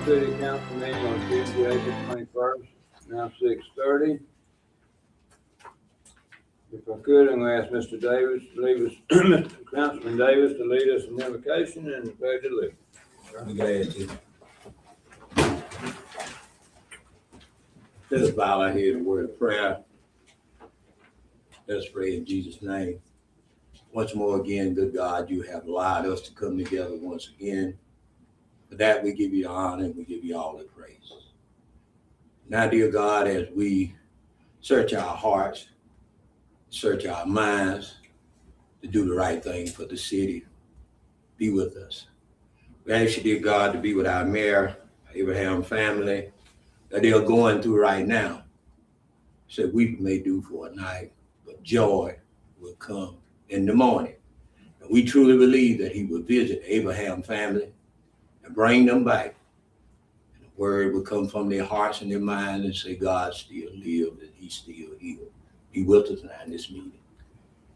City Council meeting on Tuesday, April 21st, now 6:30. If I could, I'm going to ask Mr. Davis to lead us, Mr. Councilman Davis to lead us in invocation and the pledge of allegiance. I'm glad to. Let us bow our head in a word of prayer. Let us pray in Jesus' name. Once more again, good God, you have allowed us to come together once again. For that, we give you the honor and we give you all the praise. Now, dear God, as we search our hearts, search our minds to do the right thing for the city, be with us. We ask you, dear God, to be with our mayor, Abraham family, that they're going through right now. So we may do for a night, but joy will come in the morning. And we truly believe that he will visit Abraham family and bring them back. And the word will come from their hearts and their minds and say, God still lives and he's still here. Be with us now in this meeting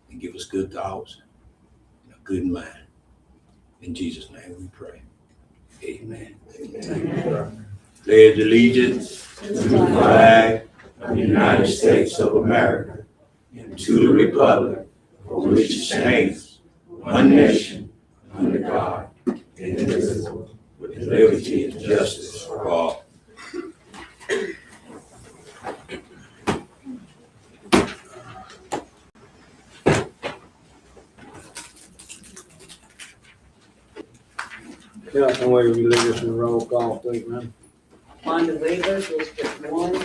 and give us good thoughts and a good mind. In Jesus' name we pray. Amen. Amen. Pledge allegiance to the flag of the United States of America and to the republic for which it stands, one nation, under God, indivisible, with liberty and justice for all. Councilman, will you lead us in roll call, please, ma'am? Wanda Weaver, District 1.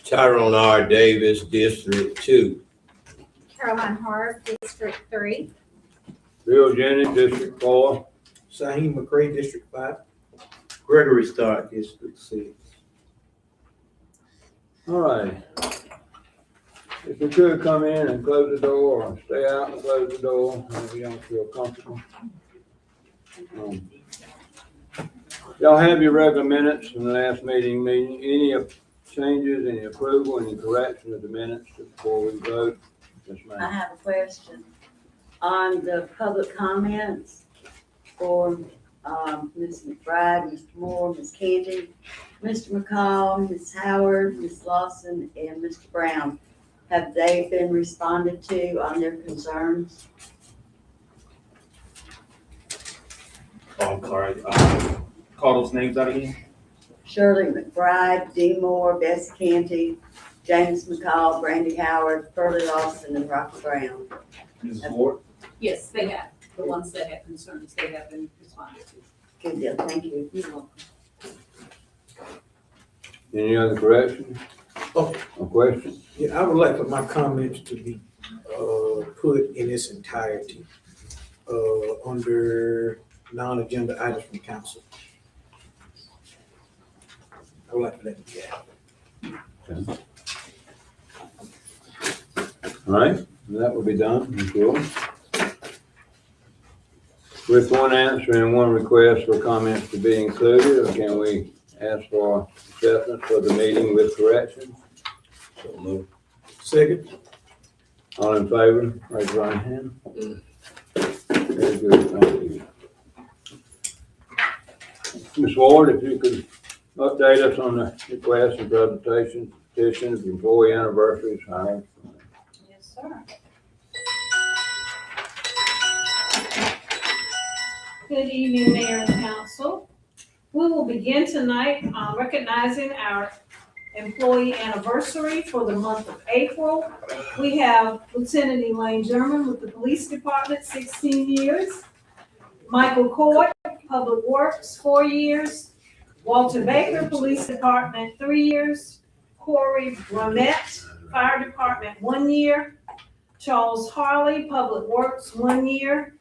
Tyrone R. Davis, District 2. Caroline Hart, District 3. Bill Jennings, District 4. Saheem McCray, District 5. Gregory Stark, District 6. All right. If you could come in and close the door or stay out and close the door if you don't feel comfortable. Y'all have your regular minutes from the last meeting. Any changes, any approval, any correction of the minutes before we vote? Yes, I ma'am. have a question on the public comments for Ms. McBride, Mr. Moore, Ms. Candy, Mr. McCall, Ms. Howard, Ms. Lawson, and Mr. Brown. Have they been responded to on their concerns? I'm sorry, call those names out again. Shirley McBride, Dee Moore, Bess Canty, James McCall, Brandy Howard, Pearlie Lawson, and Rocky Brown. Mrs. Ward? Yes, they have. The ones that have concerns, they have been responded to. Good deal, thank you. You're welcome. Any other corrections Okay. or questions? Yeah, I would like for my comments to be put in its entirety under non-agenda items from council. I would like for that to be added. Okay. All right, that will be done, I'm sure. With one answer and one request for comments to be included, or can we ask for acceptance for the meeting with corrections? So move. Second. All in favor, raise your right hand. Very good, thank you. Ms. Ward, if you could update us on the request and presentation petition of employee anniversaries hired. Yes, sir. Good evening, Mayor and Council. We will begin tonight recognizing our employee anniversary for the month of April. We have Lieutenant Elaine German with the Police Department, 16 years. Michael Court, Public Works, 4 years. Walter Baker, Police Department, 3 years. Corey Burnett, Fire Department, 1 year. Charles Harley, Public Works, 1 year.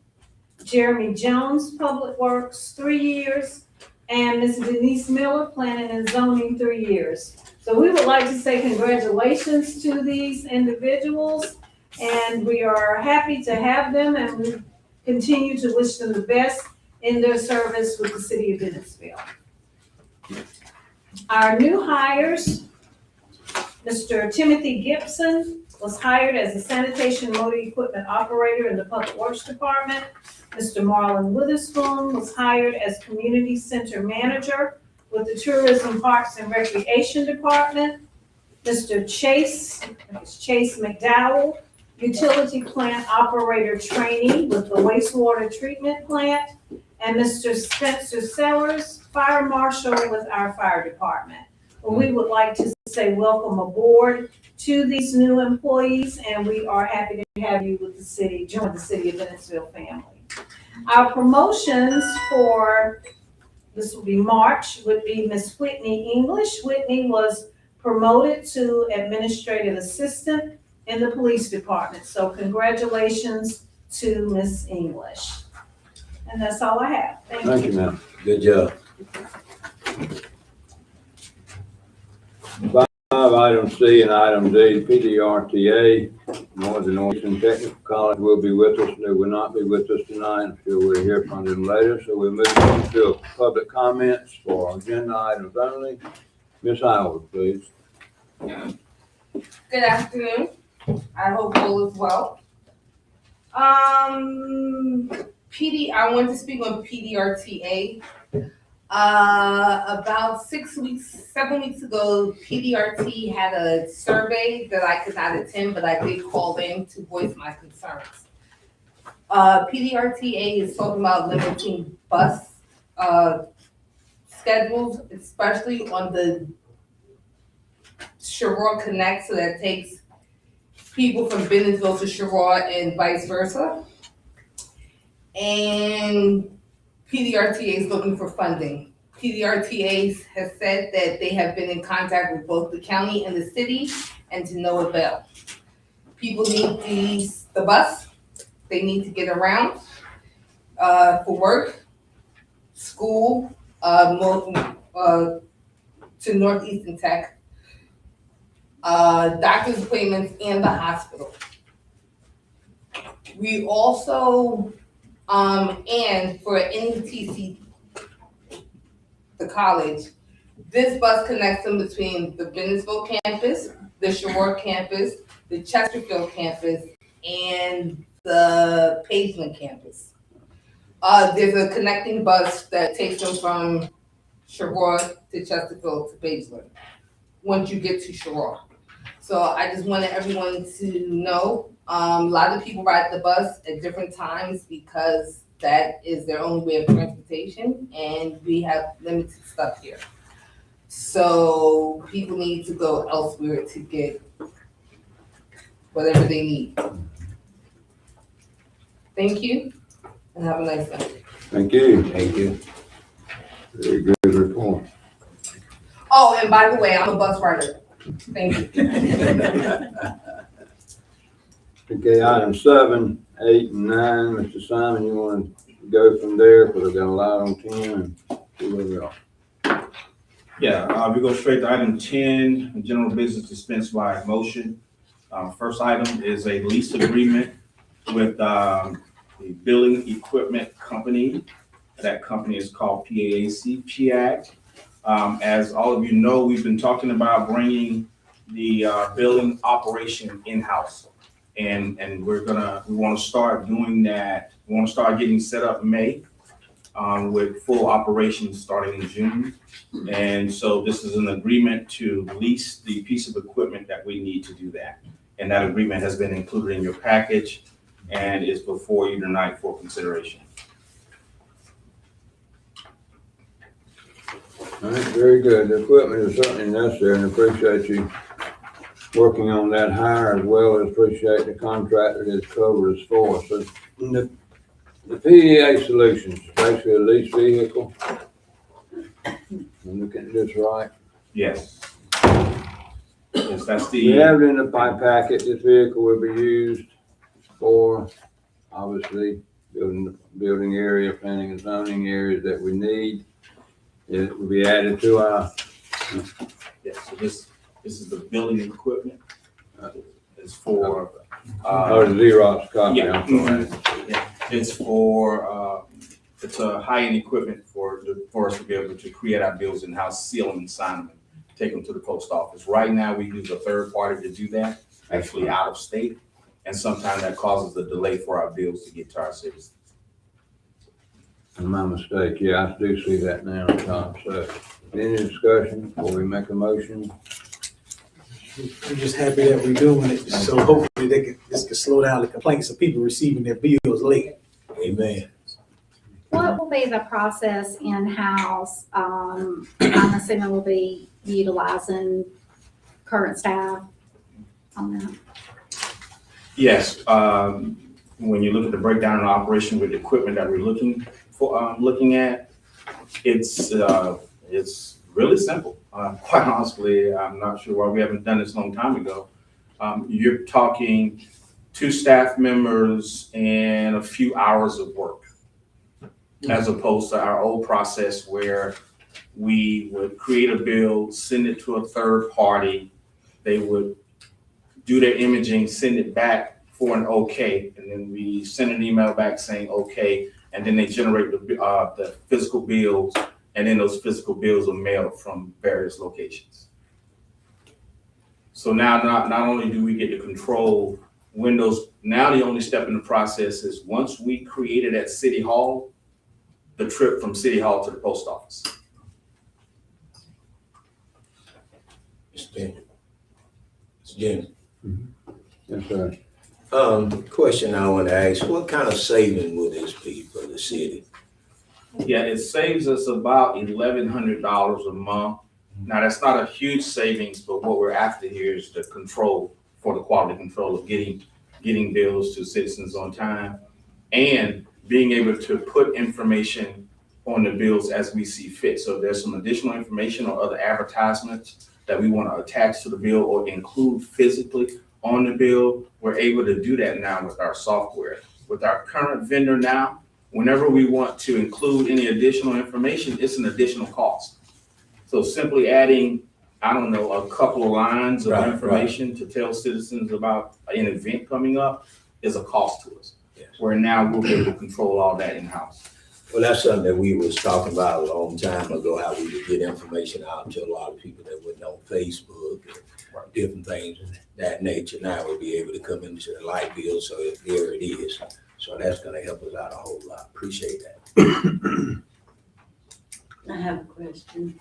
Jeremy Jones, Public Works, 3 years. And Ms. Denise Miller, Planning and Zoning, 3 years. So we would like to say congratulations to these individuals, and we are happy to have them, and we continue to wish them the best in their service with the city of Bennettsville. Our new hires, Mr. Timothy Gibson was hired as a sanitation motor equipment operator in the Public Works Department. Mr. Marlon Witherspoon was hired as community center manager with the Tourism, Parks, and Recreation Department. Mr. Chase McDowell, Utility Plant Operator Trainee with the Wastewater Treatment Plant. And Mr. Spencer Sellers, Fire Marshal with our fire department. Well, we would like to say welcome aboard to these new employees, and we are happy to have you with the city, join the City of Bennettsville family. Our promotions for, this will be March, would be Miss Whitney English. Whitney was promoted to Administrative Assistant in the Police Department. So congratulations to Miss English. And that's all I have. Thank you, ma'am. Good job. 5, item C and item D, PDRTA, Northern Ocean Technical College will be with us. They will not be with us tonight. I'm sure we'll hear from them later. So we'll move on to public comments for agenda items only. Ms. Howard, please. Good afternoon. I hope all is well. I want to speak on PDRTA. About 7 weeks ago, PDRT had a survey that I could not attend, but I did call in to voice my concerns. PDRTA is talking about limiting bus schedules, especially on the Sherrod Connect, so that takes people from Bennettsville to Sherrod and vice versa. And PDRTA is looking for funding. PDRTA has said that they have been in contact with both the county and the city, and to no avail. People need the bus. They need to get around for work, school, to Northeastern Tech, doctor's appointments, and the hospital. We also, and for NETC, the college, this bus connects them between the Bennettsville campus, the Sherrod campus, the Chesterfield campus, and the Pageland campus. There's a connecting bus that takes them from Sherrod to Chesterfield to Pageland once you get to Sherrod. So I just wanted everyone to know, a lot of people ride the bus at different times because that is their only way of transportation, and we have limited stuff here. So people need to go elsewhere to get whatever they need. Thank you, and have a nice day. Thank you. Thank you. Very good report. Oh, and by the way, I'm a bus rider. Thank you. Okay, item 7, 8, and 9. Mr. Simon, you want to go from there because I've got a lot on 10 and see where we are. Yeah, we go straight to item 10, general business dispensed by motion. First item is a lease agreement with the building equipment company. That company is called PAC. As all of you know, we've been talking about bringing the building operation in-house. And we want to start doing that. We want to start getting set up in May with full operations starting in June. And so this is an agreement to lease the piece of equipment that we need to do that. And that agreement has been included in your package and is before you tonight for consideration. All right, very good. The equipment is certainly necessary, and appreciate you working on that hire, as well as appreciate the contractor that's covered us for. So the PDA Solutions, basically a lease vehicle. I'm looking at this right. Yes. Yes, that's We the, have it in the pipe packet. This vehicle will be used for, obviously, building area, planning and zoning areas that we need. It will be added to our, yes, so this is the building equipment. It's for, the Xerox copy. yeah. I'm sorry. Yeah, it's for, it's a high-end equipment for us to be able to create our bills in-house, seal them and sign them, and take them to the post office. Right now, we use a third party to do that, actually out of state. And sometimes that causes a delay for our bills to get to our citizens. My mistake, yeah, I do see that now, Tom, so, any discussion before we make a motion? I'm just happy that we're doing it, so hopefully this can slow down the complaints of people receiving their bills late. Amen. What will be the process in-house? I'm assuming we'll be utilizing current staff on that. Yes, when you look at the breakdown and operation with the equipment that we're looking at, it's really simple. Quite honestly, I'm not sure why we haven't done this a long time ago. You're talking 2 staff members and a few hours of work, as opposed to our old process where we would create a bill, send it to a third party. They would do their imaging, send it back for an okay, and then we send an email back saying okay, and then they generate the physical bills, and then those physical bills are mailed from various locations. So now not only do we get to control when those, now the only step in the process is once we create it at City Hall, the trip from City Hall to the post office. Mr. Jennings. Yes, sir. Question I want to ask, what kind of saving would this be for the city? Yeah, it saves us about $1,100 a month. Now, that's not a huge savings, but what we're after here is the control, for the quality control of getting bills to citizens on time and being able to put information on the bills as we see fit. So if there's some additional information or other advertisements that we want to attach to the bill or include physically on the bill, we're able to do that now with our software. With our current vendor now, whenever we want to include any additional information, it's an additional cost. So simply adding, I don't know, a couple of lines of information to tell citizens about an event coming up is a cost to us. Yes. Where now we'll be able to control all that in-house. Well, that's something that we was talking about a long time ago, how we would get information out to a lot of people that wouldn't know Facebook and different things of that nature. Now we'll be able to come into the light bill, so here it is. So that's gonna help us out a whole lot. Appreciate that. I have a question.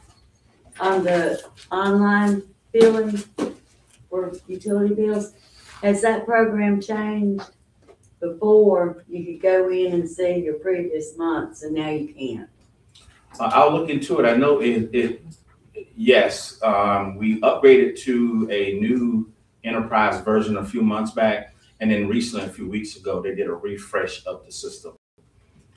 On the online billing for utility bills, has that program changed? Before, you could go in and see your previous months, and now you can't. I'll look into it. I know yes, we upgraded to a new enterprise version a few months back, and then recently, a few weeks ago, they did a refresh of the system.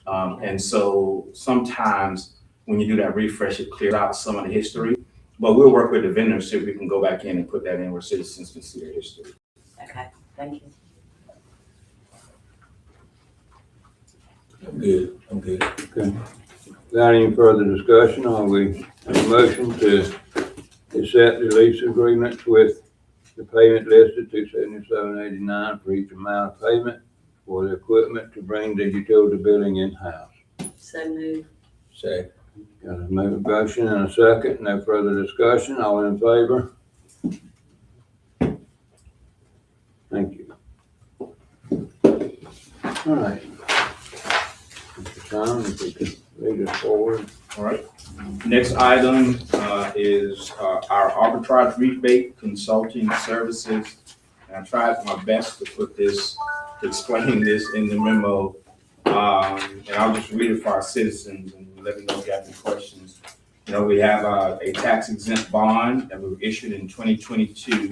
And so sometimes when you do that refresh, it clears out some of the history, but we'll work with the vendor, see if we can go back in and put that in where citizens can see their history. Okay, thank you. I'm good. Okay. Without any further discussion, are we have a motion to accept the lease agreements with the payment listed $277.89 for each amount of payment for the equipment to bring the utility billing in-house? So move. Say, Got a motion and a second, no further discussion, all in favor? Thank you. All right. Mr. Tom, if you could lead us forward. All right. Next item is our arbitrage rebate consulting services. And I tried my best to put this, to explain this in the memo. And I'll just read it for our citizens and let me know if you have any questions. You know, we have a tax exempt bond that was issued in 2022.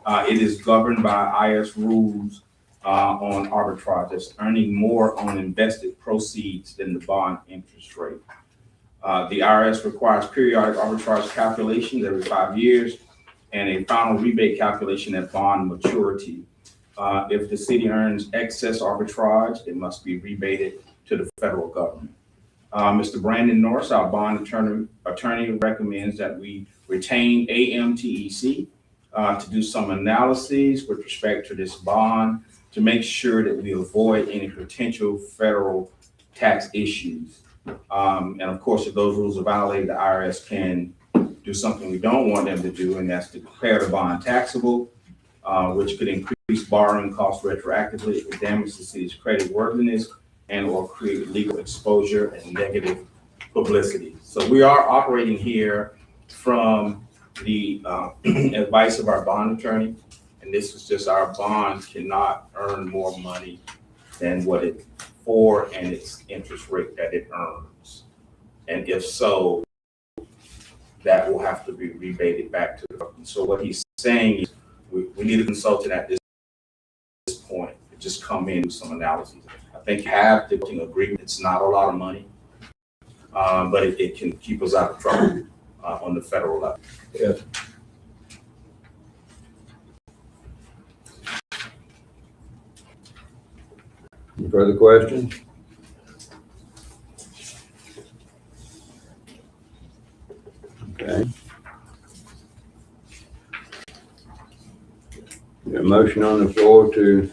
It is governed by IRS rules on arbitrage. It's earning more on invested proceeds than the bond interest rate. The IRS requires periodic arbitrage calculations every 5 years and a final rebate calculation at bond maturity. If the city earns excess arbitrage, it must be rebated to the federal government. Mr. Brandon Norris, our bond attorney recommends that we retain AMTEC to do some analyses with respect to this bond to make sure that we avoid any potential federal tax issues. And of course, if those rules are violated, the IRS can do something we don't want them to do, and that's to declare the bond taxable, which could increase borrowing costs retroactively. It could damage the city's credit worthiness and or create legal exposure and negative publicity. So we are operating here from the advice of our bond attorney, and this is just our bond cannot earn more money than what it for and its interest rate that it earns. And if so, that will have to be rebated back to the government. So what he's saying is we need a consultant at this point to just come in and do some analysis. I think have the agreement. It's not a lot of money, but it can keep us out of trouble on the federal level. Yes. Any further questions? Okay. A motion on the floor to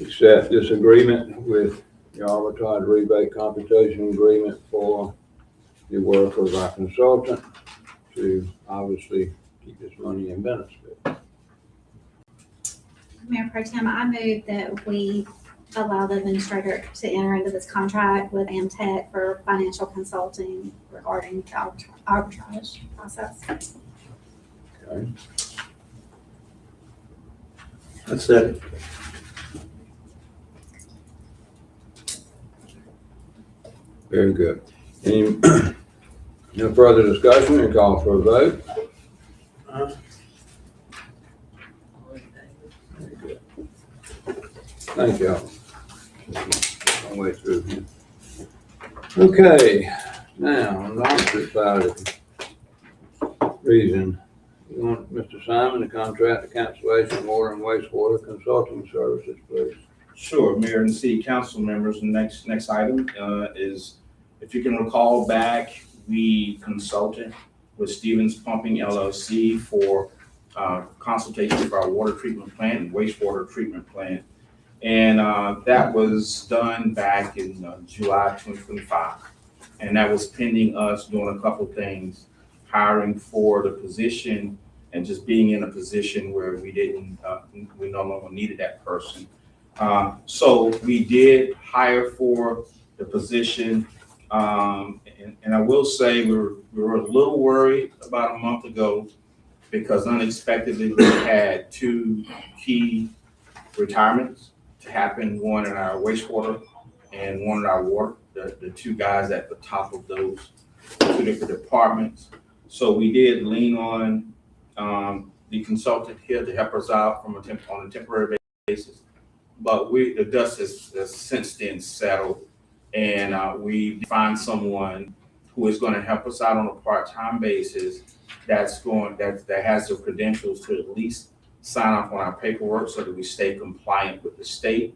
accept this agreement with the arbitrage rebate compensation agreement for the work of our consultant to obviously keep this money in Bennettsville. Mayor Pro Tem, I move that we allow the administrator to enter into this contract with Amtech for financial consulting regarding the arbitrage process. Okay. That's it. Very good. Any, no further discussion and call for a vote? Very good. Thank y'all. Long way through here. Okay, now, on the opposite side of the reason, you want Mr. Simon to contract the cancellation of water and wastewater consulting services, please. Sure, Mayor and City Council members. The next item is, if you can recall back, we consulted with Stevens Pumping LLC for consultation for our water treatment plant and wastewater treatment plant. And that was done back in July 2025. And that was pending us doing a couple things, hiring for the position and just being in a position where we no longer needed that person. So we did hire for the position. And I will say we were a little worried about a month ago because unexpectedly we had two key retirements to happen, one in our wastewater and one in our water, the two guys at the top of those two different departments. So we did lean on the consultant here to help us out on a temporary basis. But the dust has since then settled, and we find someone who is going to help us out on a part-time basis that has the credentials to at least sign off on our paperwork so that we stay compliant with the state.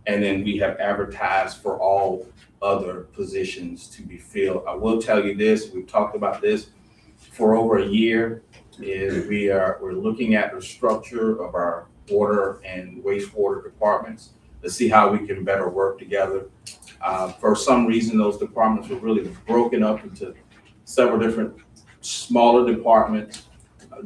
And then we have advertised for all other positions to be filled. I will tell you this, we've talked about this for over a year, is we're looking at the structure of our water and wastewater departments to see how we can better work together. For some reason, those departments were really broken up into several different smaller departments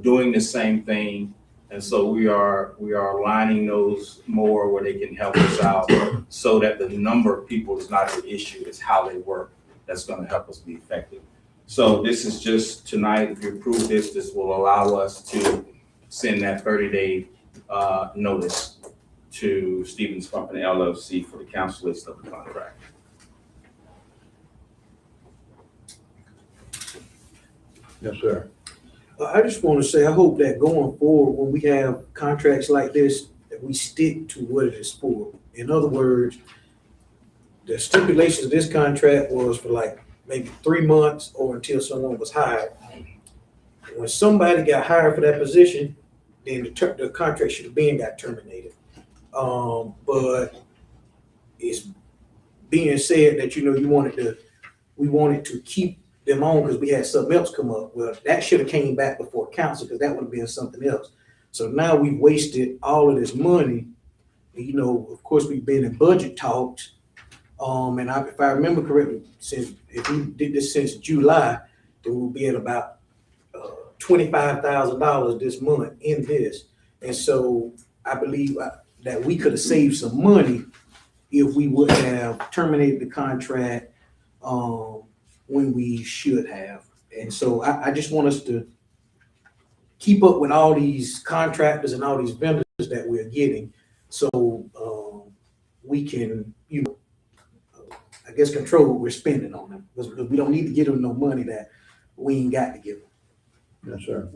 doing the same thing. And so we are aligning those more where they can help us out so that the number of people is not an issue, it's how they work that's going to help us be effective. So this is just tonight, if you approve this, this will allow us to send that 30-day notice to Stevens Pumping LLC for the cancellation of the contract. Yes, sir. I just want to say, I hope that going forward, when we have contracts like this, that we stick to what it is for. In other words, the stipulations of this contract was for like maybe 3 months or until someone was hired. When somebody got hired for that position, then the contract should have been got terminated. But it's being said that, we wanted to keep them on because we had something else come up. Well, that should have came back before council because that would have been something else. So now we've wasted all of this money. Of course, we've been in budget talks. And if I remember correctly, if we did this since July, then we'll be at about $25,000 this month in this. And so I believe that we could have saved some money if we would have terminated the contract, when we should have. And so I just want us to keep up with all these contractors and all these vendors that we're getting. So, we can, I guess, control what we're spending on them, because we don't need to give them no money that we ain't got to give them. Yes, sir.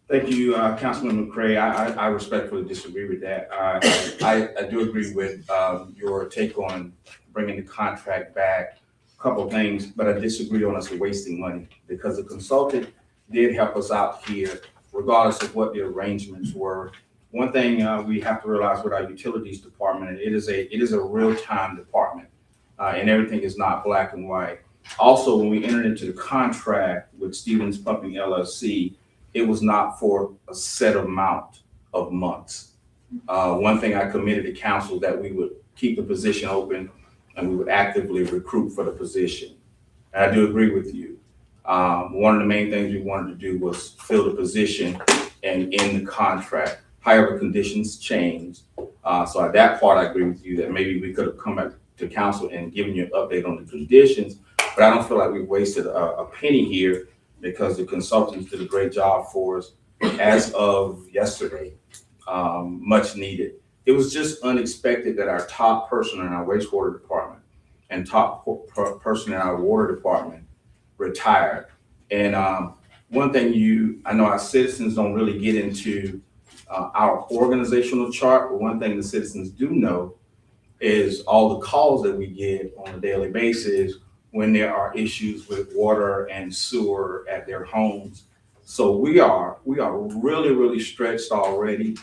Thank you, Councilman McCray. I respectfully disagree with that. I do agree with your take on bringing the contract back. A couple of things, but I disagree on us wasting money, because the consultant did help us out here, regardless of what the arrangements were. One thing we have to realize with our utilities department, it is a real-time department, and everything is not black and white. Also, when we entered into the contract with Stevens Pumping LLC, it was not for a set amount of months. One thing I committed to council that we would keep the position open and we would actively recruit for the position. And I do agree with you. One of the main things we wanted to do was fill the position and end the contract. However, conditions changed. So at that part, I agree with you that maybe we could have come back to council and given you an update on the conditions, but I don't feel like we wasted a penny here, because the consultants did a great job for us as of yesterday, much needed. It was just unexpected that our top person in our wastewater department and top person in our water department retired. And one thing I know our citizens don't really get into our organizational chart, but one thing the citizens do know is all the calls that we get on a daily basis when there are issues with water and sewer at their homes. So we are really, really stretched already.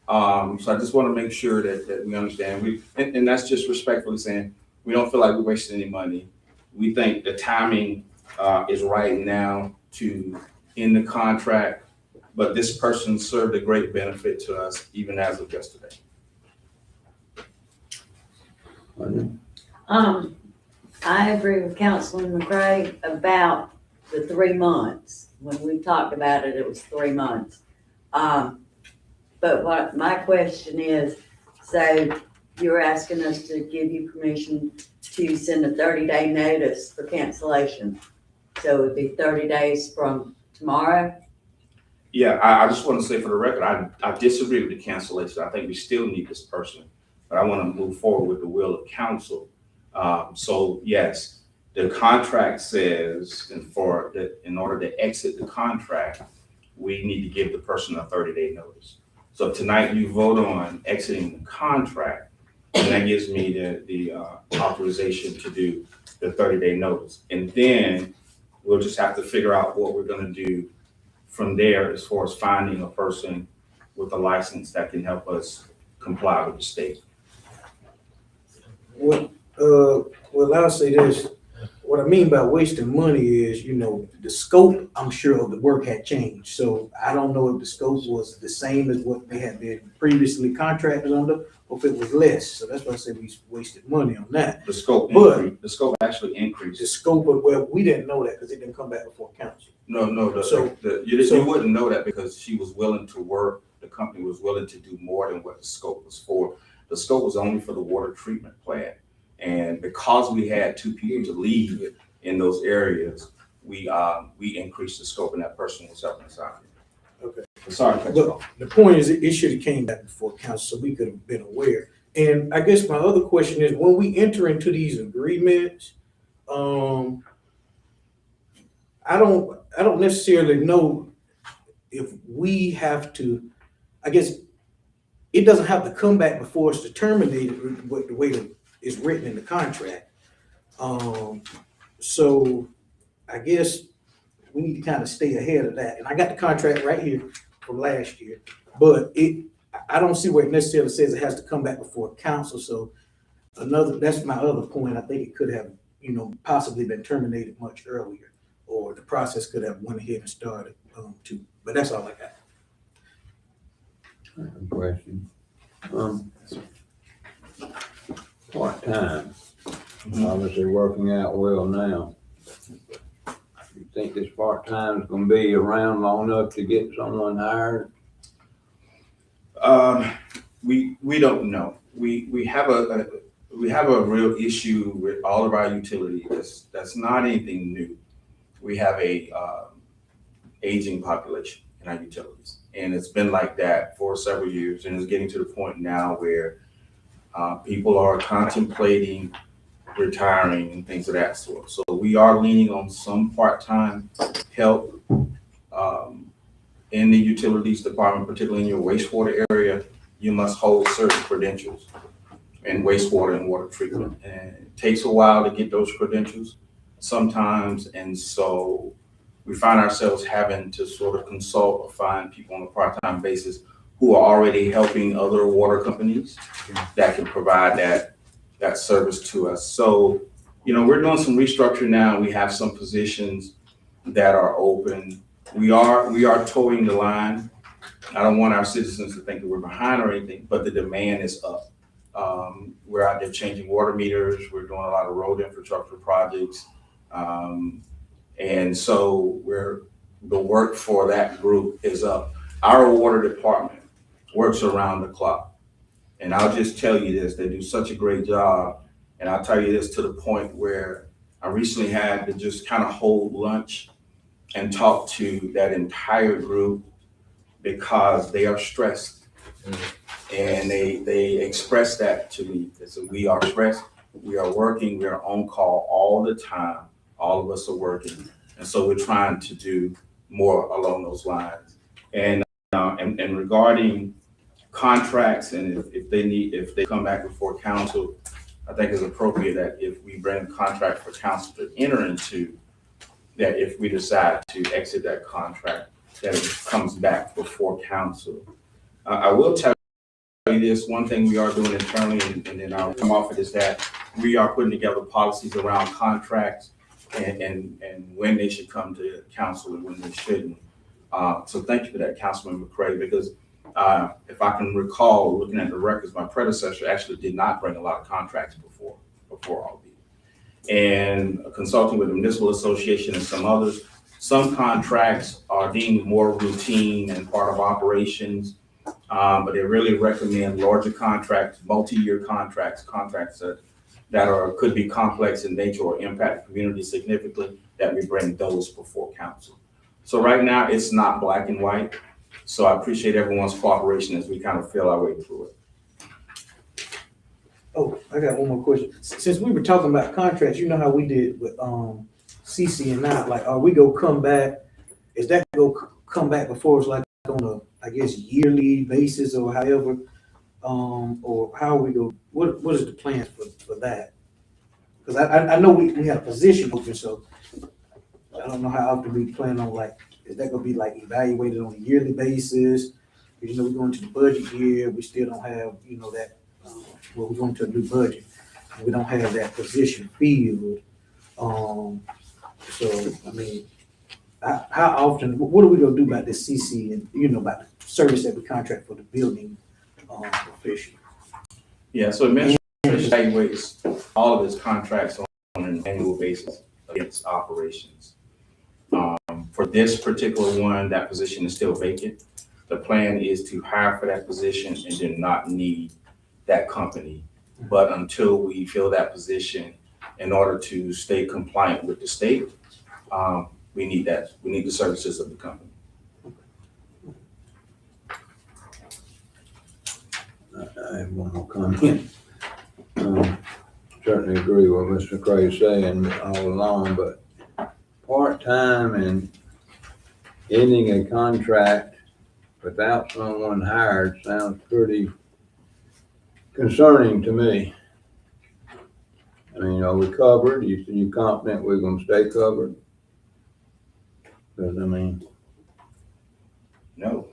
So I just want to make sure that we understand. And that's just respectfully saying, we don't feel like we're wasting any money. We think the timing is right now to end the contract, but this person served a great benefit to us even as of yesterday. I agree with Councilman McCray about the 3 months. When we talked about it, it was 3 months. But what my question is, so you're asking us to give you permission to send a 30-day notice for cancellation. So it'd be 30 days from tomorrow? Yeah, I just want to say for the record, I disagree with the cancellation. I think we still need this person, but I want to move forward with the will of council. So yes, the contract says, in order to exit the contract, we need to give the person a 30-day notice. So if tonight you vote on exiting the contract, and that gives me the authorization to do the 30-day notice. And then we'll just have to figure out what we're going to do from there as far as finding a person with a license that can help us comply with the state. Well, I'll say this. What I mean by wasting money is, the scope, I'm sure, of the work had changed. So I don't know if the scope was the same as what they had been previously contracted under, or if it was less. So that's why I said we wasted money on that. The scope actually increased. The scope of, well, we didn't know that because it didn't come back before council. No, you wouldn't know that because she was willing to work. The company was willing to do more than what the scope was for. The scope was only for the water treatment plant. And because we had 2 people to leave in those areas, we increased the scope, and that person was helping us out. Okay. Sorry to cut you off. The point is, it should have came back before council, so we could have been aware. And I guess my other question is, when we enter into these agreements, I don't necessarily know if we have to, I guess it doesn't have to come back before it's terminated with the way that it's written in the contract. So I guess we need to kind of stay ahead of that. And I got the contract right here from last year, but I don't see where it necessarily says it has to come back before council. So that's my other point. I think it could have, possibly been terminated much earlier, or the process could have went ahead and started too. But that's all I got. I have a question. Part-time, obviously working out well now. You think this part-time is gonna be around long enough to get someone hired? We don't know. we have a real issue with all of our utilities. That's not anything new. We have a aging population in our utilities, and it's been like that for several years, and it's getting to the point now where people are contemplating retiring and things of that sort. So we are leaning on some part-time help in the utilities department, particularly in your wastewater area. You must hold certain credentials in wastewater and water treatment, and it takes a while to get those credentials sometimes, and so we find ourselves having to sort of consult or find people on a part-time basis who are already helping other water companies that can provide that service to us. So, we're doing some restructure now. We have some positions that are open. We are towing the line. I don't want our citizens to think that we're behind or anything, but the demand is up. We're out there changing water meters. We're doing a lot of road infrastructure projects. And so the work for that group is up. Our water department works around the clock. And I'll just tell you this, they do such a great job. And I'll tell you this to the point where I recently had to just kind of hold lunch and talk to that entire group because they are stressed. And they express that to me. They said, we are stressed, we are working, we are on call all the time. All of us are working. And so we're trying to do more along those lines. And regarding contracts, and if they come back before council, I think it's appropriate that if we bring a contract for council to enter into, that if we decide to exit that contract, that it comes back before council. I will tell you this, one thing we are doing internally, and then I'll come off of this, that we are putting together policies around contracts and when they should come to council and when they shouldn't. So thank you for that, Councilman McCray, because if I can recall, looking at the records, my predecessor actually did not bring a lot of contracts before all these. And consulting with the municipal association and some others, some contracts are deemed more routine and part of operations, but they really recommend larger contracts, multi-year contracts that could be complex in nature or impact the community significantly, that we bring those before council. So right now, it's not black and white. So I appreciate everyone's cooperation as we kind of feel our way through it. Oh, I got one more question. Since we were talking about contracts, you know how we did with CC and I, like, are we gonna come back? Is that gonna come back before it's like on a, I guess, yearly basis or however? Or how are we go? What is the plan for that? Because I know we have a position open, so I don't know how often we plan on, like, is that gonna be like evaluated on a yearly basis? Because, we're going to the budget year, we still don't have, that, we're going to a new budget. We don't have that position filled. So, I mean, how often, what are we gonna do about this CC and, about the service that we contract for the building official? Yeah, so administration evaluates all of its contracts on an annual basis against operations. For this particular one, that position is still vacant. The plan is to hire for that position and then not need that company. But until we fill that position, in order to stay compliant with the state, we need the services of the company. I have one more comment. Certainly agree with Mr. Cray saying all along, but part-time and ending a contract without someone hired sounds pretty concerning to me. I mean, are we covered? You confident we're gonna stay covered? Because, I mean, No.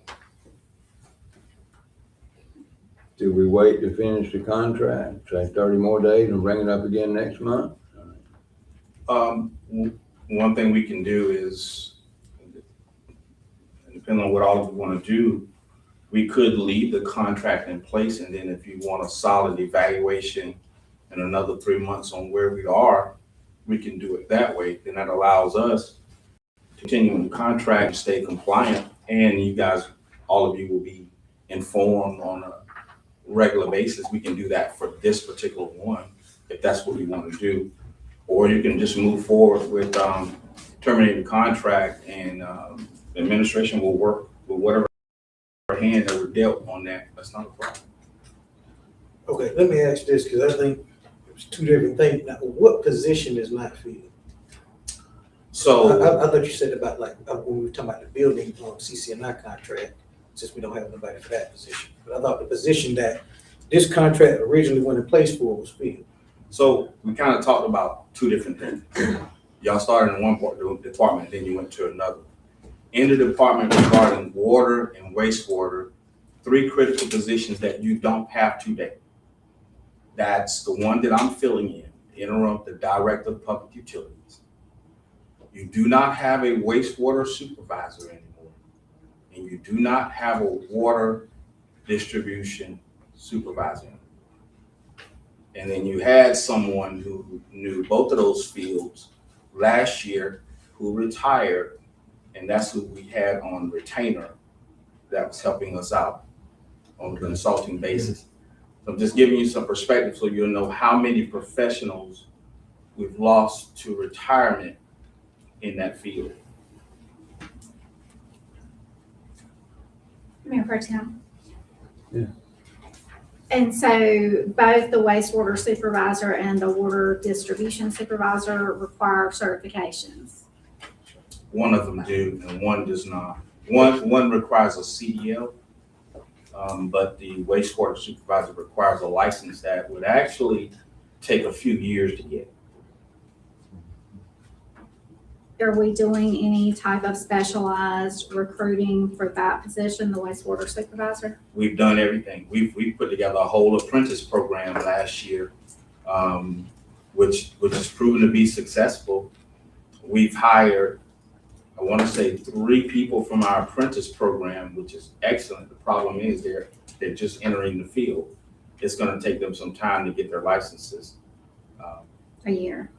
do we wait to finish the contract, say 30 more days and bring it up again next month? One thing we can do is, depending on what all of you want to do, we could leave the contract in place, and then if you want a solid evaluation in another 3 months on where we are, we can do it that way. Then that allows us to continue in the contract and stay compliant, and you guys, all of you, will be informed on regular basis, we can do that for this particular one, if that's what we want to do. Or you can just move forward with terminating the contract, and the administration will work with whatever hand that we're dealt on that. That's not a problem. Okay, let me ask this, because I think it was two different things. Now, what position is not filled? So I thought you said about like, when we were talking about the building on CCNI contract, since we don't have nobody for that position. But I thought the position that this contract originally went in place for was filled. So we kind of talked about two different things. Y'all started in one department, then you went to another. In the department regarding water and wastewater, 3 critical positions that you don't have today. That's the one that I'm filling in, interim, the director of public utilities. You do not have a wastewater supervisor anymore, and you do not have a water distribution supervisor. And then you had someone who knew both of those fields last year who retired, and that's who we had on retainer that was helping us out on a consulting basis. So I'm just giving you some perspective so you'll know how many professionals we've lost to retirement in that field. Mayor Pro Tem? Yeah. And so both the wastewater supervisor and the water distribution supervisor require certifications. One of them do, and one does not. One requires a CDL, but the wastewater supervisor requires a license that would actually take a few years to get. Are we doing any type of specialized recruiting for that position, the wastewater supervisor? We've done everything. We've put together a whole apprentice program last year, which has proven to be successful. We've hired, I want to say, 3 people from our apprentice program, which is excellent. The problem is they're just entering the field. It's going to take them some time to get their licenses. A year.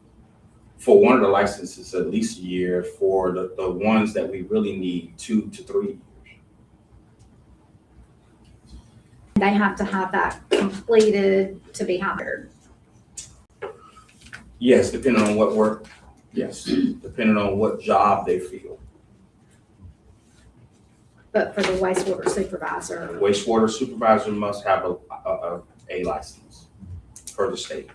For one of the licenses, at least a year. For the ones that we really need, 2 to 3 years. They have to have that completed to be hired. Yes, depending on what work. Yes, depending on what job they feel. But for the wastewater supervisor, The wastewater supervisor must have a license per the state.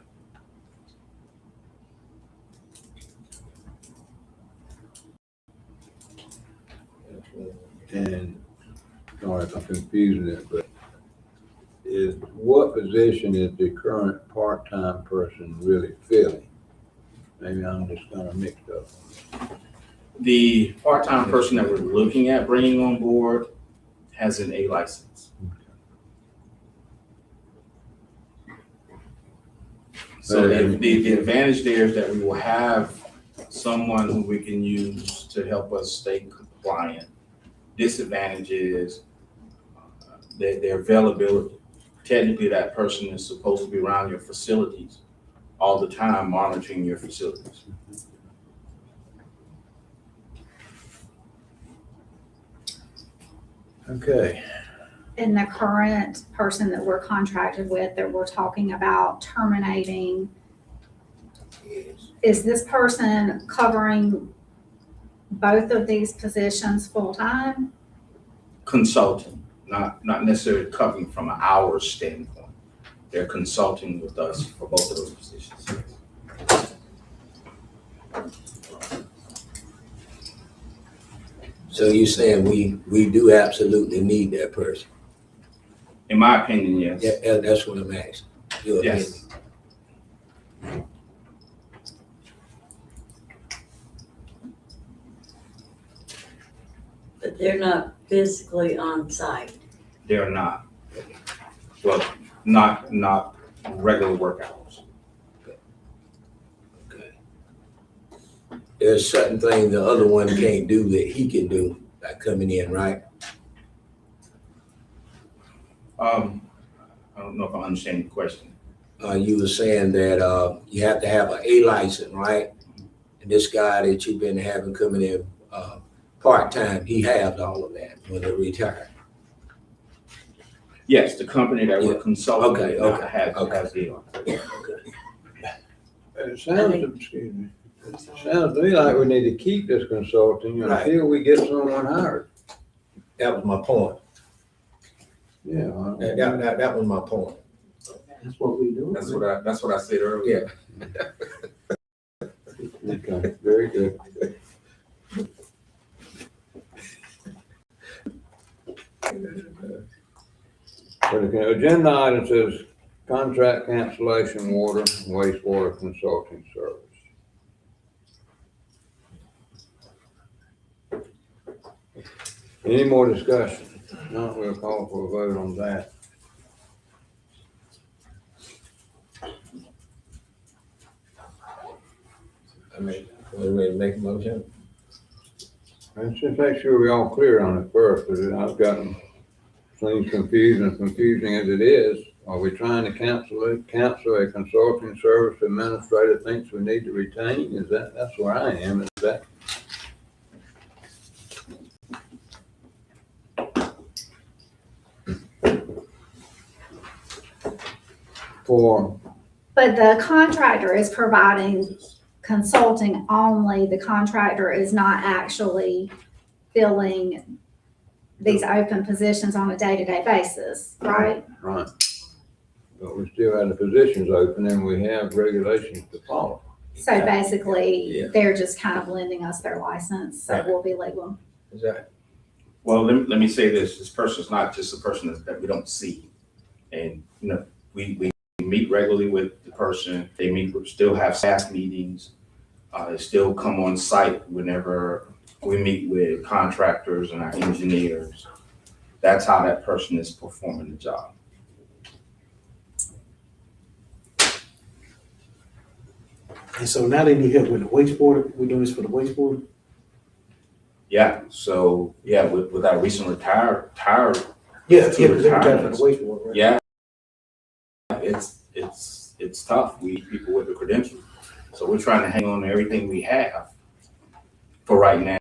And, sorry if I'm confusing it, but what position is the current part-time person really filling? Maybe I'm just kind of mixed up. The part-time person that we're looking at bringing on board has an A license. So the advantage there is that we will have someone who we can use to help us stay compliant. Disadvantage is their availability. Technically, that person is supposed to be around your facilities all the time, monitoring your facilities. Okay. and the current person that we're contracted with, that we're talking about terminating, is this person covering both of these positions full-time? Consulting, not necessarily covering from an hours standpoint. They're consulting with us for both of those positions. So you're saying we do absolutely need that person? In my opinion, yes. Yeah, that's what I'm asking. Your Yes. opinion. But they're not physically on site. They're not. Well, not regular work hours. Okay. There's certain things the other one can't do that he can do by coming in, right? I don't know if I understand the question. You were saying that you have to have an A license, right? And this guy that you've been having coming in part-time, he has all of that when they retire. Yes, the company that we're Yeah. consulting Okay, with okay, has okay. the. It sounds, excuse me, it sounds to me like we need to keep this consulting Right. until we get someone hired. That was my point. Yeah. That was my point. That's what we do. That's what I said earlier. Okay, very good. So the agenda item says contract cancellation, water, and wastewater consulting service. Any more discussion? If not, we'll call for a vote on that. I mean, we ready to make a motion? Let's just make sure we're all clear on it first, because I've gotten things confused, and confusing as it is. Are we trying to cancel a consulting service the administrator thinks we need to retain? That's where I am, is that? But the contractor is providing consulting only. The contractor is not actually filling these open positions on a day-to-day basis, right? Right. But we still have the positions open and we have regulations to follow. So basically, Yeah. they're just kind of lending us their license, so Right. we'll be legal. Is that? Well, let me say this person's not just a person that we don't see. And, we meet regularly with the person, we still have staff meetings. They still come on site whenever we meet with contractors and our engineers. That's how that person is performing the job. And so now they need help with the wastewater. We're doing this for the wastewater. Yeah, so, with our recent retired, Yeah, Two yeah, because they're trying for the retirements. wastewater, right? yeah, it's tough. We need people with the credentials. So we're trying to hang on to everything we have for right now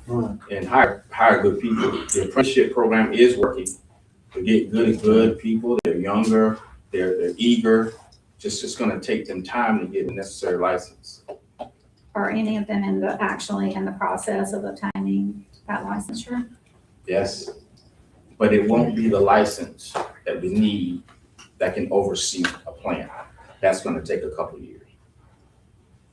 Right. and hire good people. The apprenticeship program is working. We get good people. They're younger, they're eager. It's gonna take them time to get the necessary license. Are any of them actually in the process of obtaining that licensure? Yes, but it won't be the license that we need that can oversee a plant. That's gonna take a couple of years.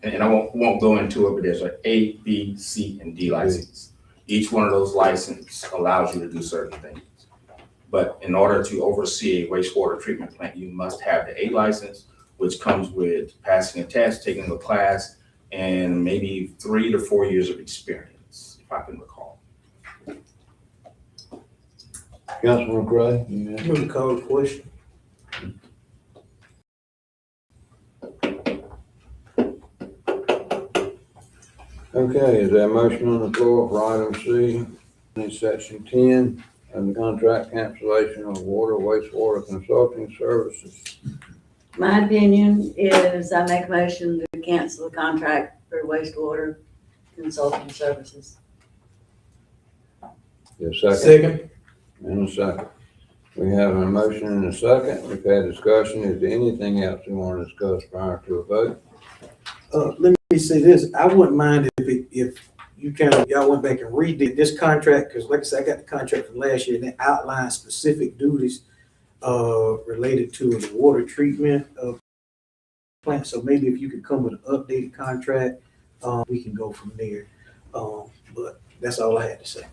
And I won't go into it, but there's an A, B, C, and D license. Each one of those licenses allows you to do certain things. But in order to oversee a wastewater treatment plant, you must have the A license, which comes with passing a test, taking a class, and maybe 3 to 4 years of experience, if I can recall. Councilman Cray? You want to call the question? Okay, is there a motion on the floor for item C, in section 10 of the contract cancellation of water, wastewater consulting services? My opinion is I make a motion to cancel the contract for wastewater consulting services. Your second? Second. And a second. We have a motion and a second. We've had discussion. Is there anything else we want to discuss prior to a vote? Let me say this, I wouldn't mind if you y'all went back and redid this contract, because like I said, I got the contract from last year, and it outlines specific duties related to the water treatment of plant. So maybe if you could come with an updated contract, we can go from there. But that's all I had to say.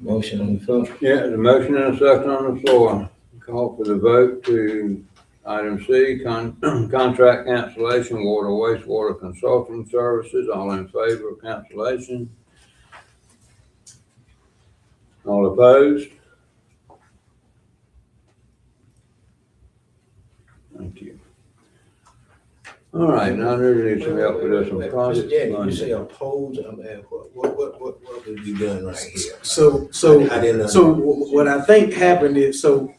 Motion on the floor. Yeah, the motion and a second on the floor. Call for the vote to item C, contract cancellation, water, wastewater consulting services. All in favor of cancellation? All opposed? Thank you. All right, now there needs some help with us some projects. You say oppose, what are you doing right here? So I didn't So what I think happened is, so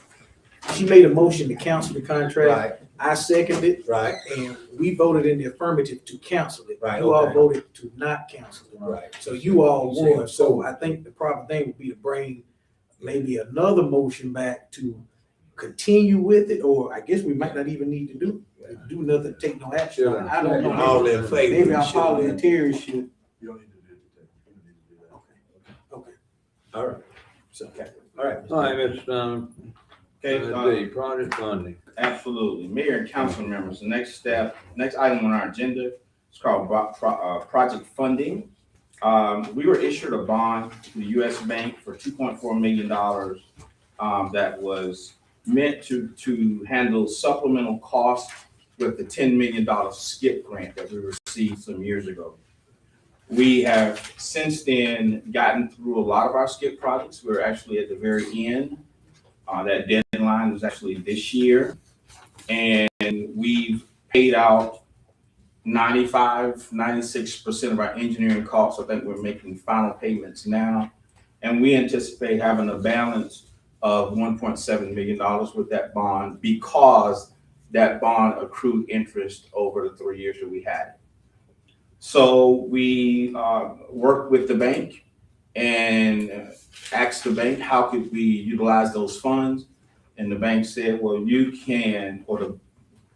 she made a motion to cancel the contract. Right, I seconded it, right, and we voted in the affirmative to cancel it. Right, You all okay. voted to not cancel it. right. So you all won. So I think the proper thing would be to bring maybe another motion back to continue with it, or I guess we might not even need to do nothing, take no action. Sure. I don't know. All in favor. Maybe our we should. parliamentarians should. You don't need to do it today. You don't need to do that. Okay. All right, So, all right. All right, Mr. Okay, D, project funding. absolutely. Mayor and council members, the next item on our agenda is called project funding. We were issued a bond to the U.S. Bank for $2.4 million that was meant to handle supplemental costs with the $10 million SKIP grant that we received some years ago. We have since then gotten through a lot of our SKIP projects. We're actually at the very end. That deadline was actually this year. And we've paid out 96% of our engineering costs. I think we're making final payments now. And we anticipate having a balance of $1.7 million with that bond because that bond accrued interest over the 3 years that we had it. So we worked with the bank and asked the bank, how could we utilize those funds? And the bank said, well, you can, or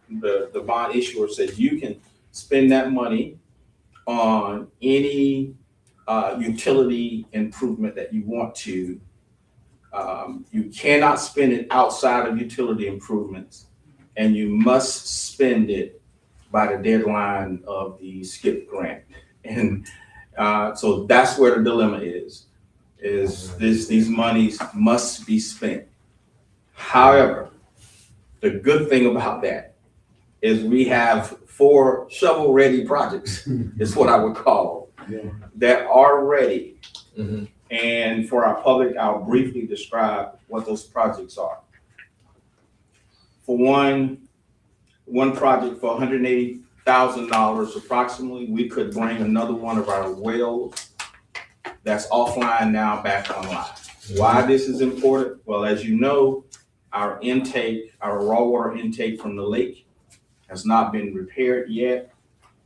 the bond issuer said, you can spend that money on any utility improvement that you want to. You cannot spend it outside of utility improvements, and you must spend it by the deadline of the SKIP grant. And so that's where the dilemma is these monies must be spent. However, the good thing about that is we have 4 shovel-ready projects, is what I would call, that are ready. Mhm. And for our public, I'll briefly describe what those projects are. For one project for $180,000 approximately, we could bring another one of our wells that's offline now back online. Why this is important? Well, as you know, our raw water intake from the lake has not been repaired yet.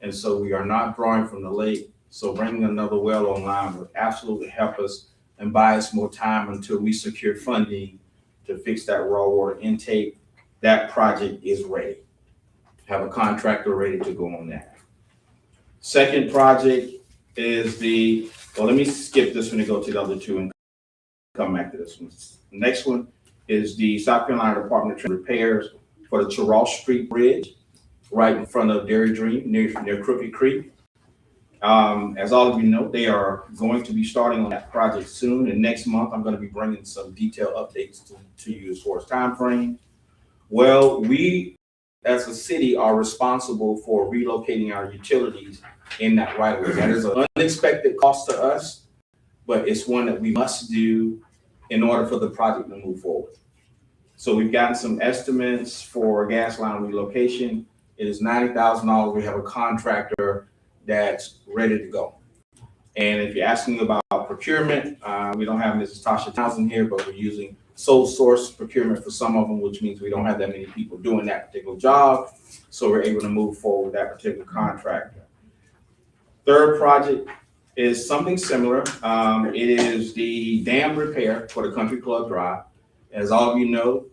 And so we are not drawing from the lake. So bringing another well online would absolutely help us and buy us more time until we secure funding to fix that raw water intake. That project is ready. Have a contractor ready to go on that. Second project is let me skip this one and go to the other 2 and come back to this one. The next one is the South Carolina Department of Repairs for the Charles Street Bridge, right in front of Dairy Dream, near Crooked Creek. As all of you know, they are going to be starting on that project soon. And next month, I'm going to be bringing some detailed updates to you as far as time frame. Well, we as a city are responsible for relocating our utilities in that right of way. That is an unexpected cost to us, but it's one that we must do in order for the project to move forward. So we've gotten some estimates for gas line relocation. It is $90,000. We have a contractor that's ready to go. And if you're asking about procurement, we don't have Mrs. Tasha Townsend here, but we're using sole source procurement for some of them, which means we don't have that many people doing that particular job. So we're able to move forward with that particular contractor. Third project is something similar. It is the dam repair for the Country Club Drive. As all of you know,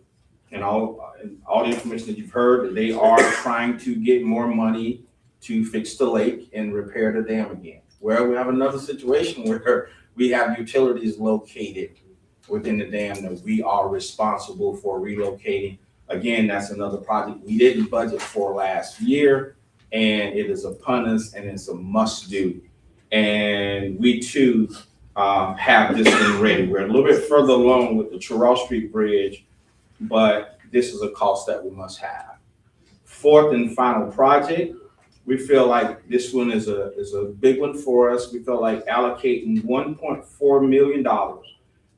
and all the information that you've heard, that they are trying to get more money to fix the lake and repair the dam again. Well, we have another situation where we have utilities located within the dam that we are responsible for relocating. Again, that's another project we didn't budget for last year, and it is upon us, and it's a must do. And we too have this one ready. We're a little bit further along with the Charles Street Bridge, but this is a cost that we must have. Fourth and final project, we feel like this one is a big one for us. We feel like allocating $1.4 million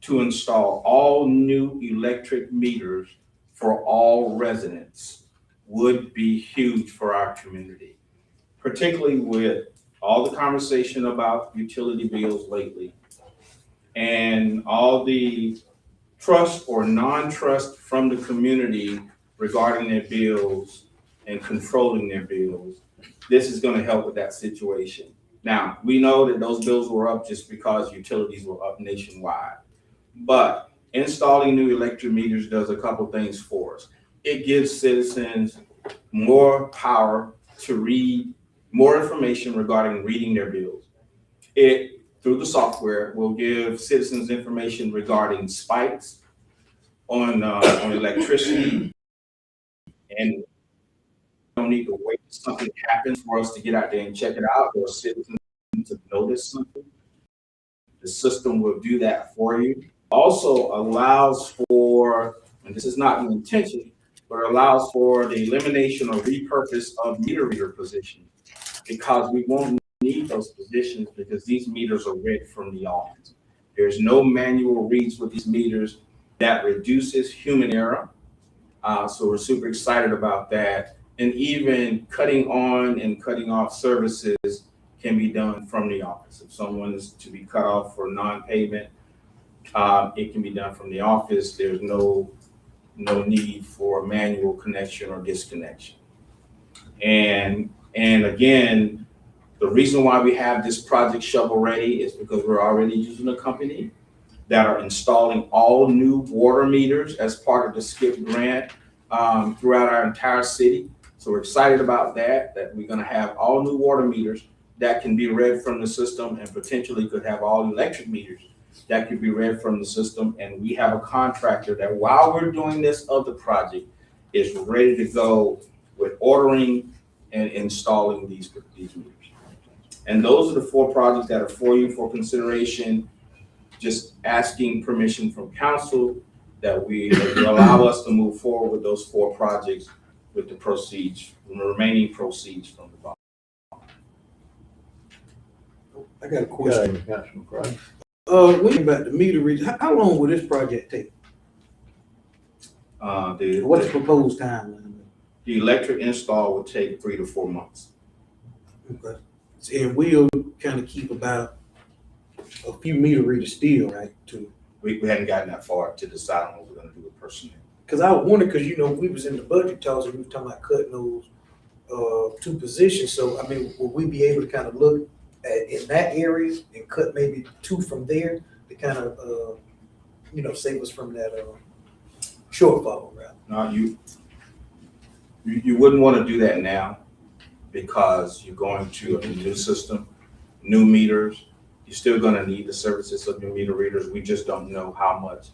to install all new electric meters for all residents would be huge for our community, particularly with all the conversation about utility bills lately and all the trust or non-trust from the community regarding their bills and controlling their bills. This is going to help with that situation. Now, we know that those bills were up just because utilities were up nationwide, but installing new electric meters does a couple things for us. It gives citizens more power to read more information regarding reading their bills. It, through the software, will give citizens information regarding spikes on electricity, and don't need to wait till something happens for us to get out there and check it out, or citizens to notice something. The system will do that for you. Also allows for, and this is not the intention, but allows for the elimination or repurpose of meter reader positions, because we won't need those positions because these meters are read from the office. There's no manual reads with these meters. That reduces human error. So we're super excited about that. And even cutting on and cutting off services can be done from the office. If someone is to be cut off for non-payment, it can be done from the office. There's no need for manual connection or disconnection. And again, the reason why we have this project shovel ready is because we're already using a company that are installing all new water meters as part of the SCIP grant throughout our entire city. So we're excited about that we're gonna have all new water meters that can be read from the system, and potentially could have all electric meters that could be read from the system. And we have a contractor that, while we're doing this other project, is ready to go with ordering and installing these meters. And those are the 4 projects that are for you for consideration. Just asking permission from council that will allow us to move forward with those 4 projects with the proceeds, the remaining proceeds from the bond. I got a question. Okay, Councilman Craig. What about the meter reads? How long will this project take? What's the proposed timeline? The electric install will take 3 to 4 months. Okay. And we'll kind of keep about a few meter readers still, right? We hadn't gotten that far to decide on what we're gonna do with personnel. Because I was wondering, because we was in the budget talks and we were talking about cutting those 2 positions. So I mean, will we be able to kind of look at in that area and cut maybe 2 from there to kind of save us from that shortfall, right? No, you wouldn't want to do that now, because you're going to a new system, new meters. You're still going to need the services of new meter readers. We just don't know how much.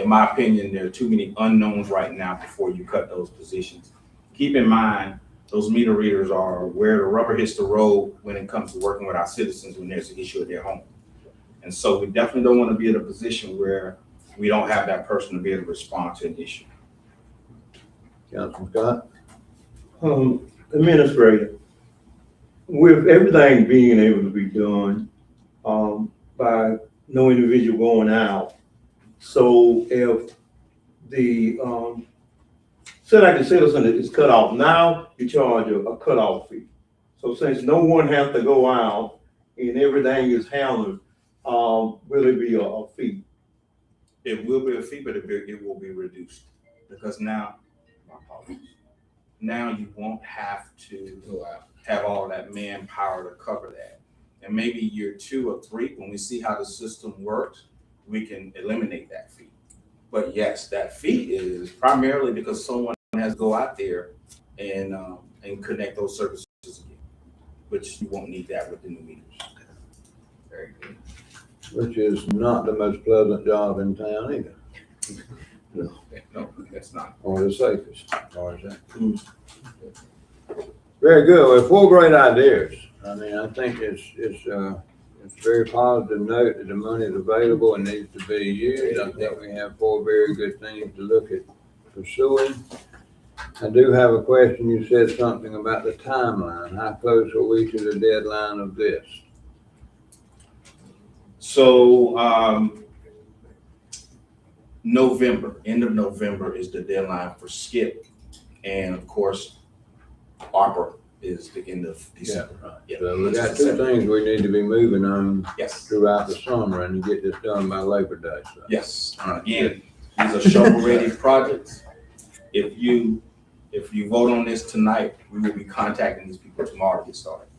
In my opinion, there are too many unknowns right now before you cut those positions. Keep in mind, those meter readers are where the rubber hits the road when it comes to working with our citizens when there's an issue at their home. And so we definitely don't want to be in a position where we don't have that person to be able to respond to an issue. Councilman Scott. Administrator, with everything being able to be done by no individual going out, so if the say like the citizen is cut off now, you charge a cutoff fee. So since no one has to go out and everything is handled, will it be a fee? It will be a fee, but it will be reduced, because now you won't have to go out, have all that manpower to cover that. And maybe year 2 or 3, when we see how the system works, we can eliminate that fee. But yes, that fee is primarily because someone has to go out there and connect those services again, which you won't need that with the new meters. Very good. Which is not the most pleasant job in town either. No, that's not. Or the safest, or is that? Very good. Well, 4 great ideas. I mean, I think it's a very positive note that the money is available and needs to be used. I think we have 4 very good things to look at pursuing. I do have a question. You said something about the timeline. How close are we to the deadline of this? So November, end of November is the deadline for SCIP. And of course, ARPA is the end of December. Yeah, right. So we got 2 things we need to be moving on Yes. throughout the summer and get this done by Labor Day. So. Yes. Again, these are shovel-ready projects. If you vote on this tonight, we will be contacting these people tomorrow to get started.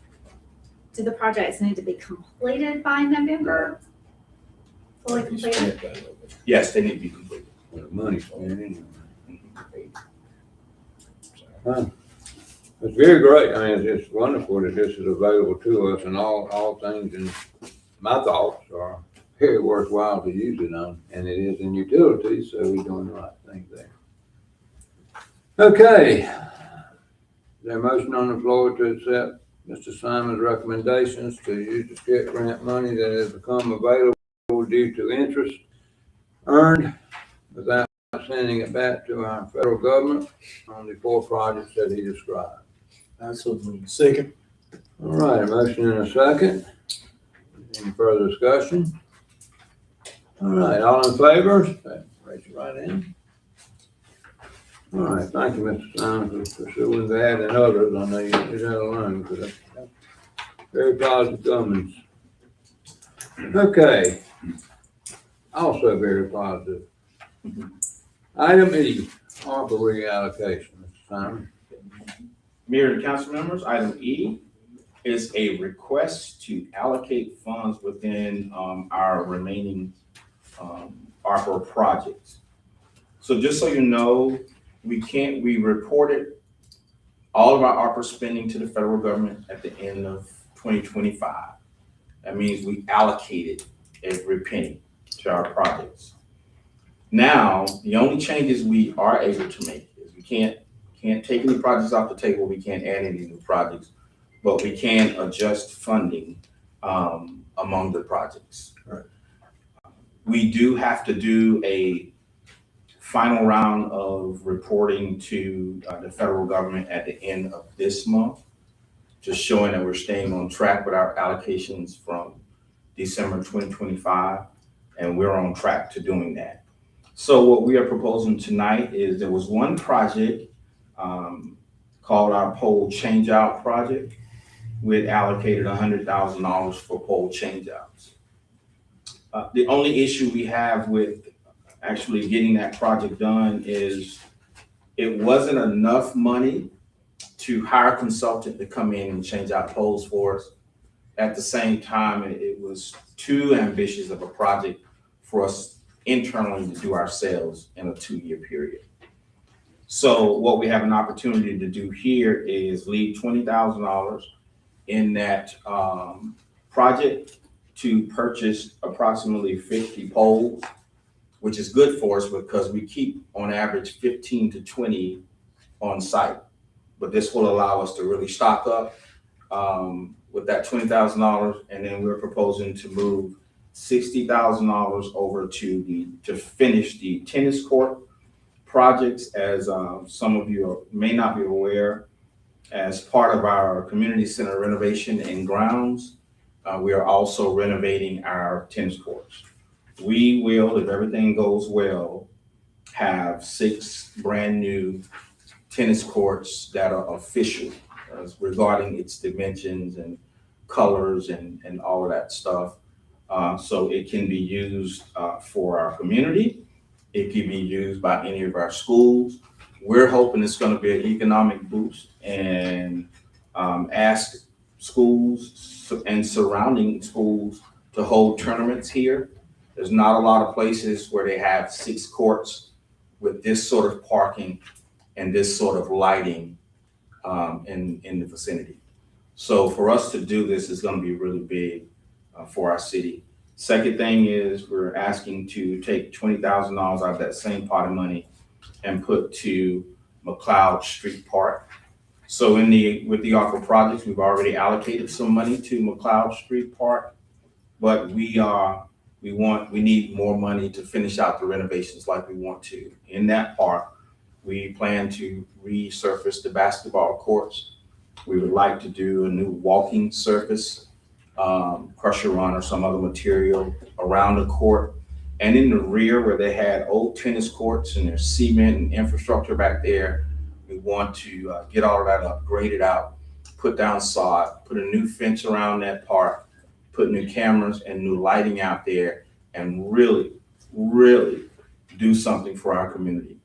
Do the projects need to be completed by November? fully completed? Yes, they need to be completed. Well, the money's spent anyway. Huh. It's very great. I mean, it's wonderful that this is available to us, and all things, and my thoughts are very worthwhile to use it on, and it is in utilities, so we're doing the right thing there. Okay. Is there a motion on the floor to accept Mr. Simon's recommendations to use the SCIP grant money that has become available due to interest earned without sending it back to our federal government on the 4 projects that he described? Second. All right, a motion and a second. Any further discussion? All right, all in favor? Raise your right hand. All right, thank you, Mr. Simon, for pursuing that and others. I know you did that alone, because that's very positive comments. Okay. Also very positive. Item E, ARPA reallocation, Mr. Simon. Mayor and council members, item E is a request to allocate funds within our remaining ARPA projects. So just so you know, we reported all of our ARPA spending to the federal government at the end of 2025. That means we allocated every penny to our projects. Now, the only changes we are able to make is we can't take any projects off the table, we can't add any new projects, but we can adjust funding among the projects. Right. We do have to do a final round of reporting to the federal government at the end of this month, just showing that we're staying on track with our allocations from December 2025, and we're on track to doing that. So what we are proposing tonight is there was one project called our pole changeout project. We had allocated $100,000 for pole changeouts. The only issue we have with actually getting that project done is it wasn't enough money to hire a consultant to come in and change out poles for us. At the same time, it was too ambitious of a project for us internally to do ourselves in a 2-year period. So what we have an opportunity to do here is leave $20,000 in that project to purchase approximately 50 poles, which is good for us because we keep on average 15 to 20 on site. But this will allow us to really stock up with that $20,000, and then we're proposing to move $60,000 over to finish the tennis court projects. As some of you may not be aware, as part of our community center renovation and grounds, we are also renovating our tennis courts. We will, if everything goes well, have 6 brand new tennis courts that are official regarding its dimensions and colors and all of that stuff. So it can be used for our community. It can be used by any of our schools. We're hoping it's going to be an economic boost and ask schools and surrounding schools to hold tournaments here. There's not a lot of places where they have 6 courts with this sort of parking and this sort of lighting in the vicinity. So for us to do this is going to be really big for our city. Second thing is we're asking to take $20,000 out of that same pot of money and put to McLeod Street Park. So with the ARPA projects, we've already allocated some money to McLeod Street Park, but we need more money to finish out the renovations like we want to. In that park, we plan to resurface the basketball courts. We would like to do a new walking surface, pressure run or some other material around the court. And in the rear where they had old tennis courts and there's cement and infrastructure back there, we want to get all of that upgraded out, put down sod, put a new fence around that park, put new cameras and new lighting out there, and really, really do something for our community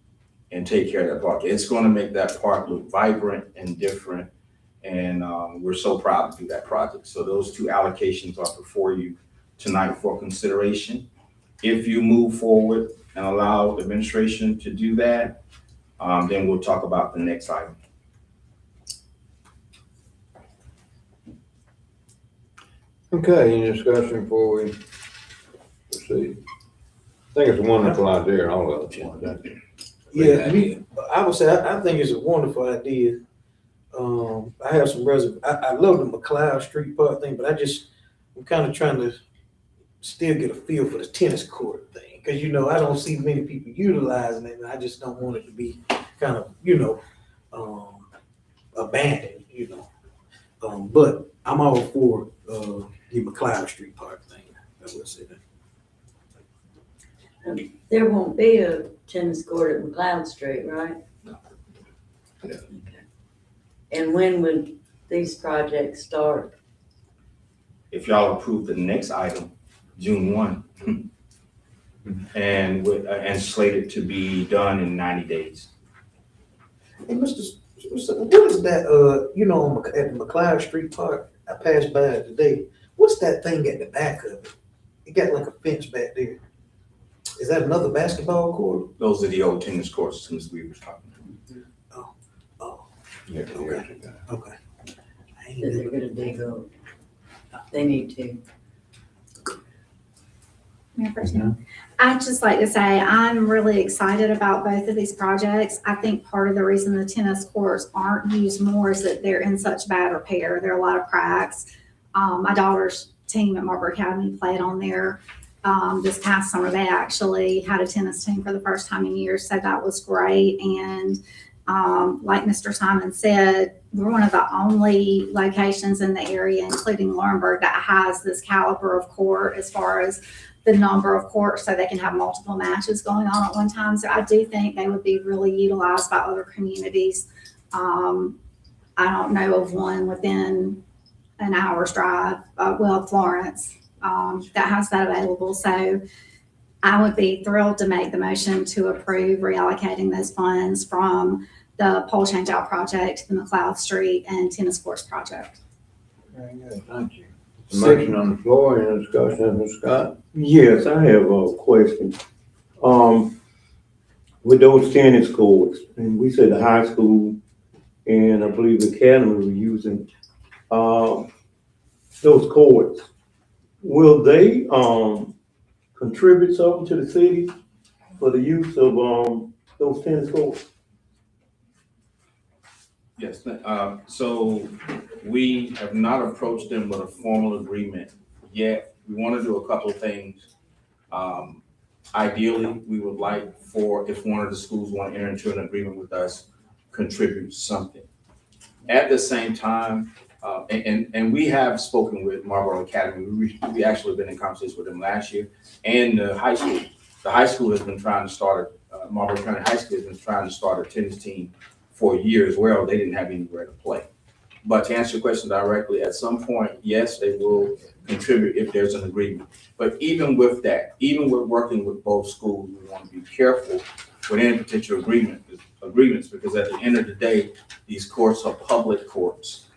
and take care of that park. It's going to make that park look vibrant and different. And we're so proud to do that project. So those 2 allocations are before you tonight for consideration. If you move forward and allow administration to do that, then we'll talk about the next item. Okay, any discussion before we proceed? I think it's a wonderful idea, all of it. Yeah, I would say, I think it's a wonderful idea. I have some I love the McLeod Street Park thing, but I'm kind of trying to still get a feel for the tennis court thing. Cause I don't see many people utilizing it, and I just don't want it to be kind of, abandoned, but I'm all for, the McLeod Street Park thing. I will say that. There won't be a tennis court at McLeod Street, right? No. Okay. And when would these projects start? If y'all approve the next item, June 1, and slated to be done in 90 days. Hey, what is that, at the McLeod Street Park? I passed by it today. What's that thing at the back of it? It got like a fence back there. Is that another basketball court? Those are the old tennis courts since we were talking. Yeah, Okay. Okay. I ain't That they're never- gonna dig up? They need to. Mayor Pro Tem. I'd just like to say, I'm really excited about both of these projects. I think part of the reason the tennis courts aren't used more is that they're in such bad repair. There are a lot of cracks. My daughter's team at Marlboro Academy played on there. This past summer, they actually had a tennis team for the first time in years, so that was great. And like Mr. Simon said, we're one of the only locations in the area, including Laurinburg, that has this caliber of court as far as the number of courts, so they can have multiple matches going on at one time. So I do think they would be really utilized by other communities. I don't know of one within an hour's drive, Florence, that has that available. So I would be thrilled to make the motion to approve reallocating those funds from the pole change out project to the McLeod Street and tennis courts project. Very good, thank you. Motion on the floor, any discussion, Mr. Scott? Yes, I have a question. With those tennis courts, and we said the high school and I believe the academy were using, those courts, will they, contribute something to the city for the use of, those tennis courts? Yes, so we have not approached them with a formal agreement yet. We want to do a couple of things. Ideally, we would like for, if one of the schools want to enter into an agreement with us, contribute something. At the same time, and we have spoken with Marlboro Academy. We actually been in conversation with them last year, and the high school. The high school has been trying to start, Marlboro County High School has been trying to start a tennis team for a year as well. They didn't have anywhere to play. But to answer your question directly, at some point, yes, they will contribute if there's an agreement. But even with that, even with working with both schools, we want to be careful with any particular agreements, because at the end of the day, these courts are public courts.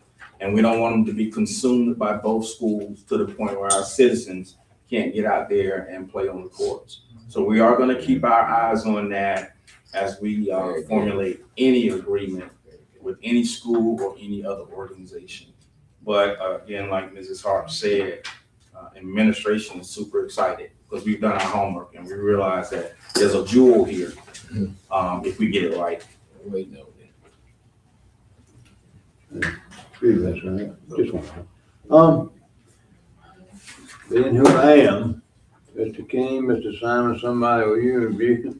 And we don't want them to be consumed by both schools to the point where our citizens can't get out there and play on the courts. So we are going to keep our eyes on that as we formulate any agreement with any school or any other organization. But again, like Mrs. Hart said, administration is super excited because we've done our homework and we realize that there's a jewel here if we get it right. Wait, no. Excuse me, sir. Just one. Being who I am, Mr. King, Mr. Simon, somebody, will you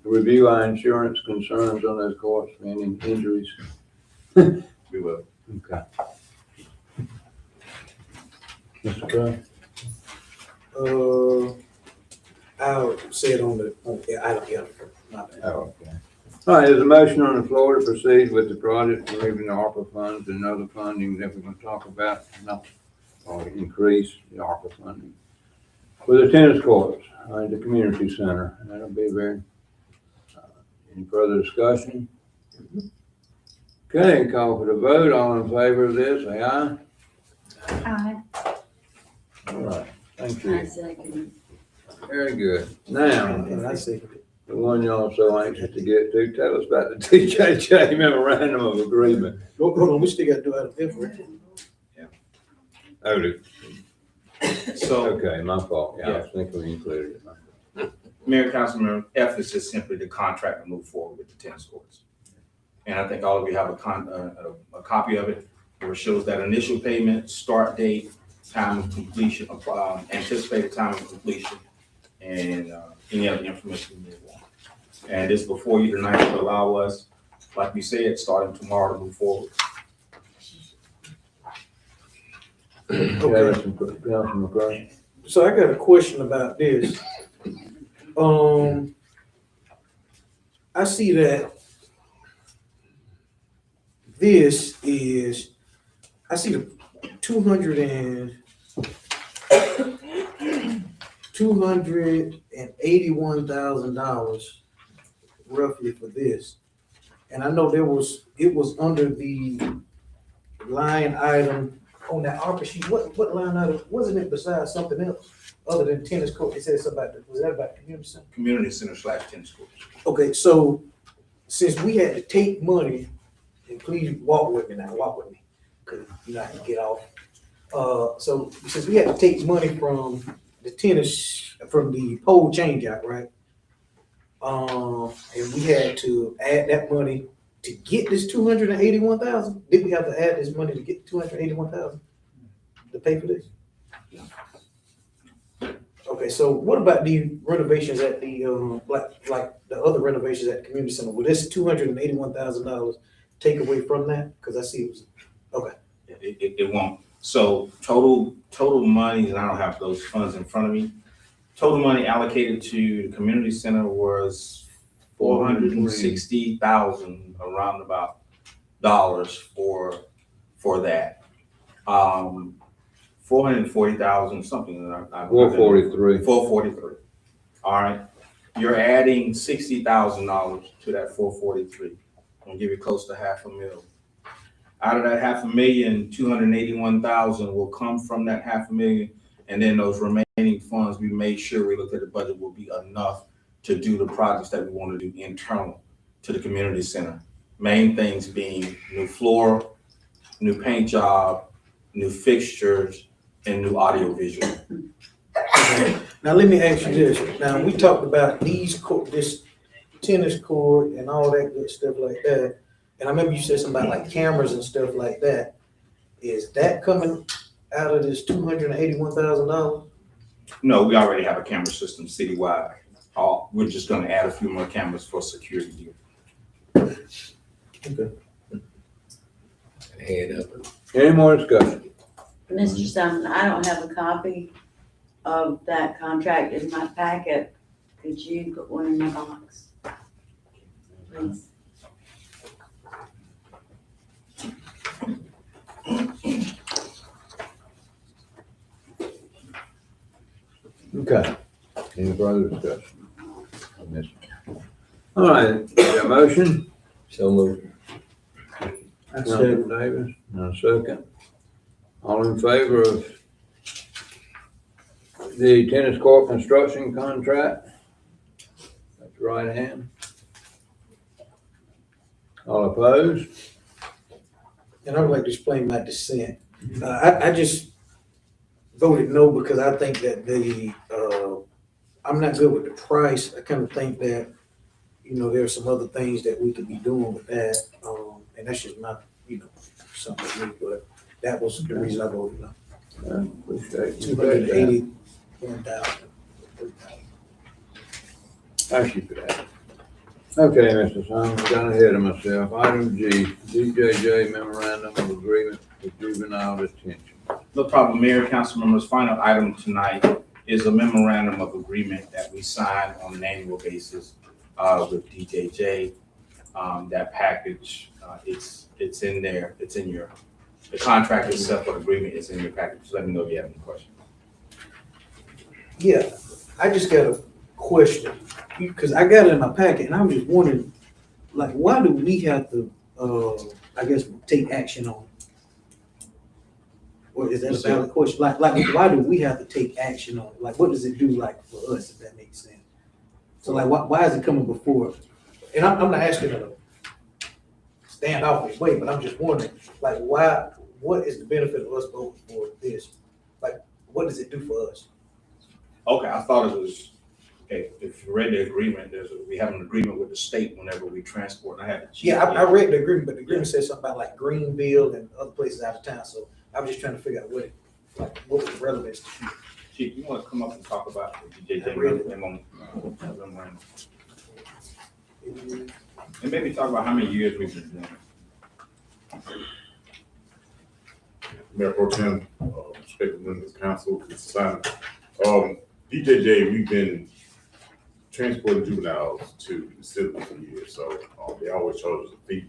review our insurance concerns on those courts for any injuries? We will. Okay. Mr. Crowe? I'll say it on the item here. Not bad. Oh, okay. All right, there's a motion on the floor to proceed with the project, removing the ARPA funds and other funding that we're going to talk about, or increase the ARPA funding. For the tennis courts, the community center, and that'll be very, any further discussion? Okay, call for the vote. All in favor of this, say aye. Aye. All right, thank I you. second. Very good. Now, And I say, the one y'all so anxious to get to, tell us about the DJJ memorandum of agreement. hold on, we still got to do item F, right? Oh, the- So, okay, my fault. Yeah, I was thinking we included it. Mayor, Councilmember, F is just simply the contract to move forward with the tennis courts. And I think all of you have a copy of it, where it shows that initial payment, start date, time of completion, anticipated time of completion, and any other information you want. And this before you tonight to allow us, like we said, starting tomorrow to move forward. Councilman McCray. So I got a question about this. I see that this is, I see the $281,000 roughly for this. And I know it was under the line item on that ARPA sheet. What line item, wasn't it besides something else other than tennis court? It said something about, was that about community center? Community center / tennis courts. Okay, so since we had to take money, and please walk with me now, because you know I can get off. So since we had to take money from the pole change out, right? And we had to add that money to get this 281,000. Did we have to add this money to get 281,000 to pay for this? Okay, so what about the renovations at the like the other renovations at the community center? Will this $281,000 take away from that? Because I see it was It won't. So total money, and I don't have those funds in front of me. Total money allocated to the community center was $460,000 around about dollars for that. 440,000 something. 443. 443. All right. You're adding $60,000 to that 443. I'll give you close to $500,000. Out of that $500,000, 281,000 will come from that $500,000, and then those remaining funds, we made sure we looked at the budget will be enough to do the projects that we want to do internal to the community center. Main things being new floor, new paint job, new fixtures, and new audio visual. Now let me ask you this. Now we talked about this tennis court and all that good stuff like that. And I remember you said something about like cameras and stuff like that. Is that coming out of this $281,000? No, we already have a camera system citywide. We're just gonna add a few more cameras for security here. Okay. Head up. Any more discussion? Mr. Sumner, I don't have a copy of that contract in my packet. Could you put one in my box? Please. Okay. Any further discussion? All right, got a motion? So moved. Councilman Davis, and a second. All in favor of the tennis court construction contract? That's your right hand. All opposed? And I would like to explain my dissent. I just voted no because I think that I'm not good with the price. I kind of think that, there's some other things that we could be doing with that. And that's just not, something for me, but that was the reason I voted no. Appreciate you. $281,000. Thank you for that. Okay, Mr. Simon, got ahead of myself. Item G, DJJ memorandum of agreement with juvenile detention. No problem, Mayor, council members. Final item tonight is a memorandum of agreement that we sign on an annual basis with DJJ. That package, it's in there. It's in the contract itself or agreement is in your package. Just let me know if you have any questions. Yeah, I just got a question, because I got it in my packet, and I'm just wondering, like, why do we have to, take action on it? Or is that a valid question? Like, why do we have to take action on it? Like, what does it do like for us, if that makes sense? So like, why is it coming before? And I'm not asking in a standoffish way, but I'm just wondering, like, why, what is the benefit of us voting for this? Like, what does it do for us? Okay, I thought it was, okay, if you read the agreement, we have an agreement with the state whenever we transport, and I had to. Yeah, I read the agreement, but the agreement says something about like Greenville and other places out of town, so I was just trying to figure out what was the relevance to you. Chief, you wanna come up and talk about the I DJJ read it. memorandum? And maybe talk about how many years we've been doing it. Mayor Pro Tem, respected members of the council, Mr. Simon. DJJ, we've been transporting juveniles to the city for years, so they always charge us a fee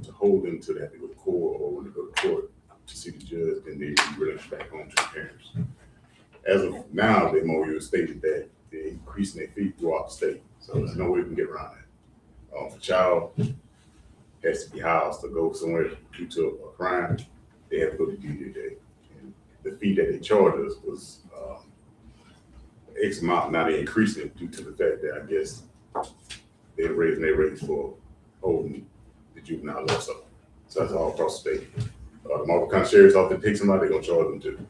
to hold them till they have to go to court, or when they go to court to see the judge, then they release back home to the parents. As of now, the MOU has stated that they're increasing their fee throughout the state, so there's no way we can get around that. If a child has to be housed to go somewhere due to a crime, they have to go to DJJ. And the fee that they charged us was X amount. Now they're increasing it due to the fact that I guess they're raising their rates for holding the juvenile also. So that's all across the state. The multiple county sheriff's office takes somebody, they're gonna charge them too.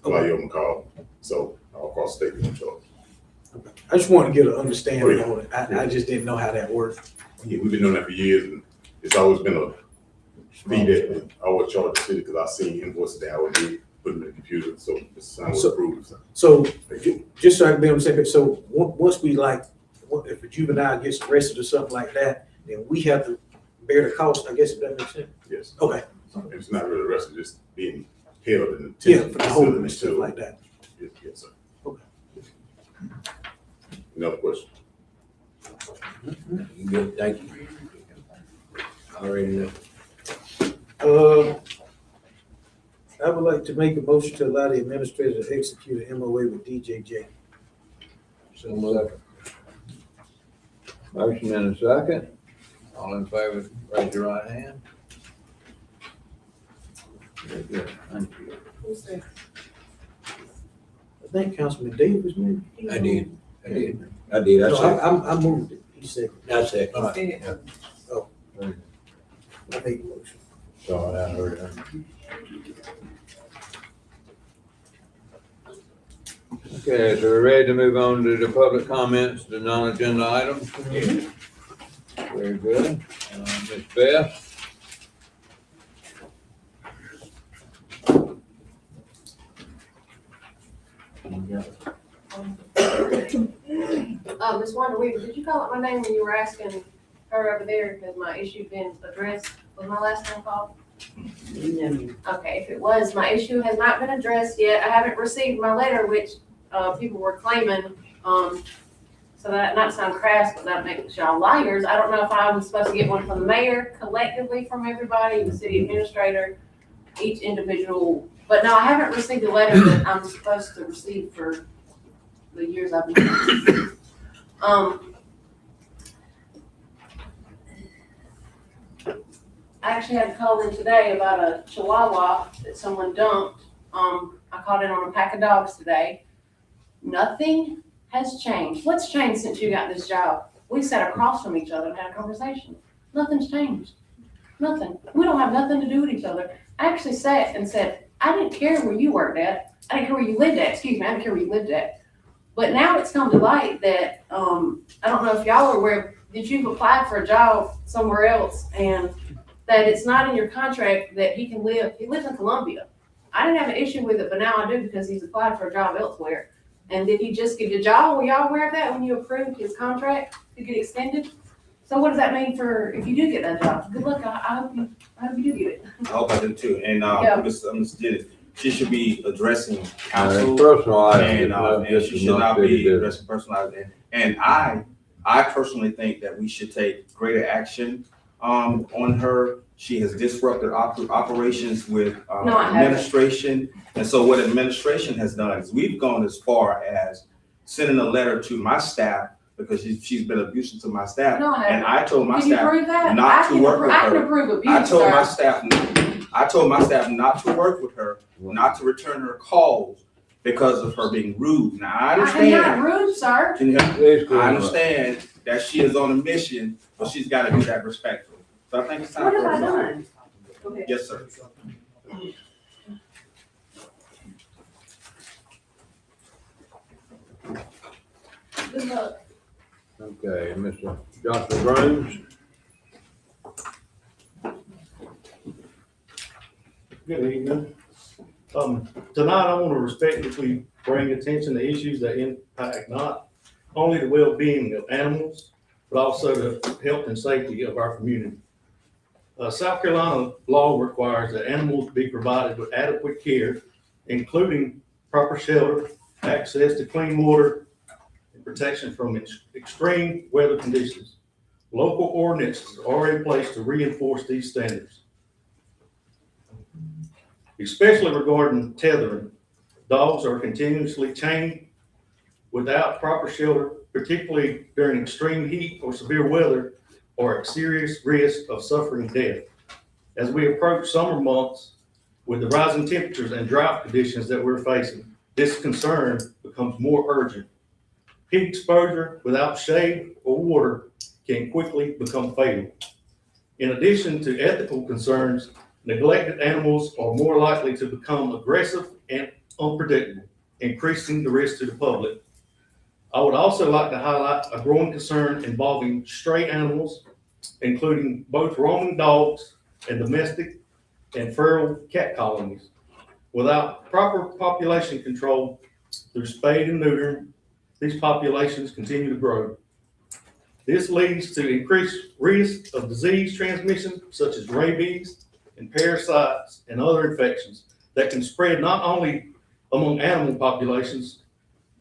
While you're on the call. So all across the state, they're gonna charge. I just wanted to get an understanding on it. I just didn't know how that worked. Yeah, we've been doing that for years, and it's always been a fee that I always charge the city, because I've seen invoices that I would do, put them in the computer, so the sign was approved. So, just so I can be on the same page, so once we like, if a juvenile gets arrested or something like that, then we have to bear the cost, I guess, if that makes sense? Yes. Okay. It's not really arrested, just being held in the. Yeah, for the whole and stuff like that. Yes, yes, sir. Okay. Another question? Good, thank you. Already know. I would like to make a motion to allow the administrator to execute an MOA with DJJ. So moved. Motion and a second. All in favor, raise your right hand. Very good, thank you. I think Councilman Davis, maybe? I did. I No, said. I moved it. He said, I said. I made the motion. Sorry, I heard that. Okay, so we're ready to move on to the public comments, the non-agenda items. Very good. Ms. Beth? Ms. Wanda Weaver, did you call out my name when you were asking her over there, has my issue been addressed? Was my last name called? No. Okay, if it was, my issue has not been addressed yet. I haven't received my letter, which, people were claiming, so that, not to sound crass, but that makes y'all liars. I don't know if I'm supposed to get one from the mayor, collectively from everybody, the city administrator, each individual. But no, I haven't received the letter that I'm supposed to receive for the years I've been here. I actually had to call in today about a chihuahua that someone dumped. I called in on a pack of dogs today. Nothing has changed. What's changed since you got this job? We sat across from each other and had a conversation. Nothing's changed. Nothing. We don't have nothing to do with each other. I actually sat and said, I didn't care where you worked at. I didn't care where you lived at. Excuse me, I didn't care where you lived at. But now it's come to light that, I don't know if y'all are aware that you've applied for a job somewhere else and that it's not in your contract that he lives in Columbia. I didn't have an issue with it, but now I do because he's applied for a job elsewhere. And did he just get a job? Were y'all aware of that when you approved his contract to get extended? So what does that mean for if you do get that job? Good luck. I hope you do get it. I hope I do too. And, Yeah. Ms. Dennis, she should be addressing council. Personal And, items. and she should not be addressing personal items. And I personally think that we should take greater action, on her. She has disrupted operations with, No, I haven't. administration. And so what administration has done is we've gone as far as sending a letter to my staff because she's been abusive to my staff. No, I haven't. And I told my Can you staff prove that? not I to can work with I can her. approve abuse, I told my sir. staff, I told my staff not to work with her, not to return her calls because of her being rude. Now, I I am not understand. rude, sir. I understand that she is on a mission, but she's gotta do that respectfully. So I think it's time What for have I her. done? Go ahead. Yes, sir. Good luck. Okay, Mr. Joshua Grooms. Good evening. Tonight I want to respectfully bring attention to issues that impact not only the well-being of animals, but also the health and safety of our community. South Carolina law requires that animals be provided with adequate care, including proper shelter, access to clean water, and protection from extreme weather conditions. Local ordinances are in place to reinforce these standards, especially regarding tethering. Dogs are continuously chained without proper shelter, particularly during extreme heat or severe weather, or at serious risk of suffering death. As we approach summer months with the rising temperatures and drought conditions that we're facing, this concern becomes more urgent. Heat exposure without shade or water can quickly become fatal. In addition to ethical concerns, neglected animals are more likely to become aggressive and unpredictable, increasing the risk to the public. I would also like to highlight a growing concern involving stray animals, including both roaming dogs and domestic and feral cat colonies. Without proper population control through spade and neutering, these populations continue to grow. This leads to increased risk of disease transmission, such as rabies and parasites and other infections that can spread not only among animal populations,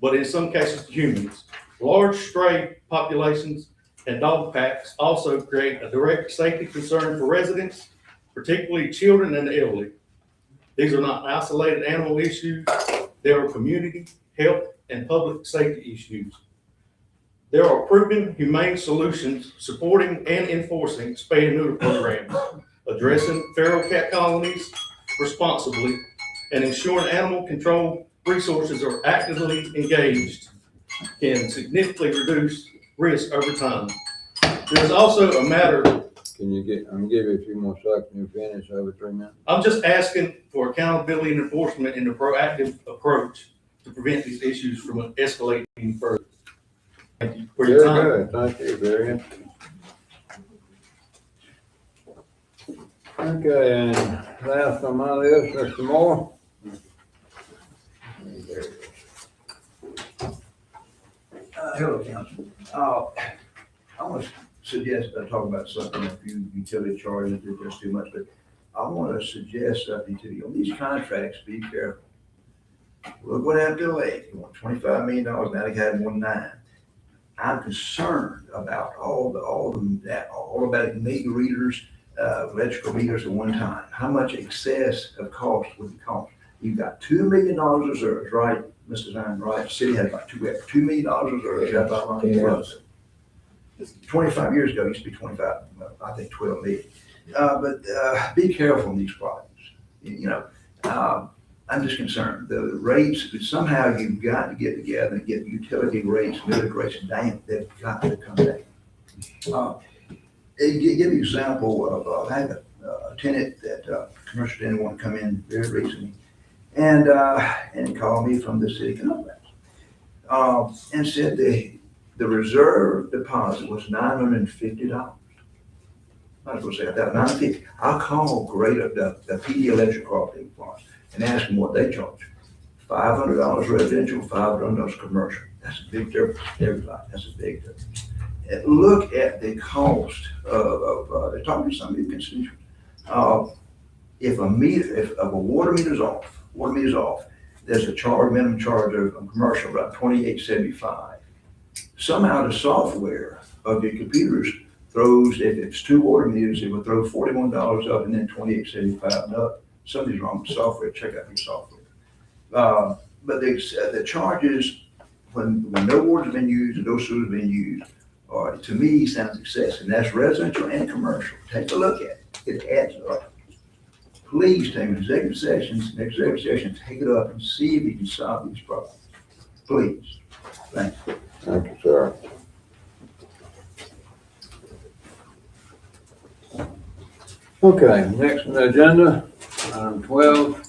but in some cases to humans. Large stray populations and dog packs also create a direct safety concern for residents, particularly children and the elderly. These are not isolated animal issues, they are community, health, and public safety issues. There are proven humane solutions supporting and enforcing spay and neuter programs, addressing feral cat colonies responsibly, and ensuring animal control resources are actively engaged can significantly reduce risk over time. There is also a matter. Can you get, I'm gonna give you a few more seconds, you finish over 3 minutes. I'm just asking for accountability and enforcement in a proactive approach to prevent these issues from escalating further. Thank you for your time. Very good, thank you, very interesting. Okay, and last on my list, Mr. Moore. Hello, Council. I want to suggest, I talk about something, a few utility charges, they're just too much, but I want to suggest something to you. On these contracts, be careful. Look what happened to the lake. You want $25 million, now they had 1.9. I'm concerned about all about meter readers, electrical meters at one time. How much excess of cost would it cost? You've got $2 million reserves, right, Mr. Zine, right? The city had about $2 million reserves. That's about right. It was. 25 years ago, it used to be 25, I think 12 million. But be careful in these projects. I'm just concerned. The rates, somehow you've got to get together and get utility rates, middle rates down. They've got to come down. Give you an example of, I had a tenant that commercial didn't want to come in very recently, and called me from the city complex and said the reserve deposit was $950. I was going to say that $950. I'll call the PD Electric Cooperative Department and ask them what they charge. $500 residential, $500 commercial. That's a big difference. Everybody, that's a big difference. And look at the cost of talking to some of your constituents. If a water meter's off, there's a minimum charge of commercial about $28.75. Somehow the software of your computers throws, if it's 2 water meters, it will throw $41 up and then $28.75 up. Something's wrong with software. Check out your software. But the charges when no water's been used and no sewer's been used, to me sounds excessive. And that's residential and commercial. Take a look at it. It adds up. please take an executive session, take it up and see if you can solve these problems. Please. Thank you. Thank you, sir. Okay, next on the agenda, item 12,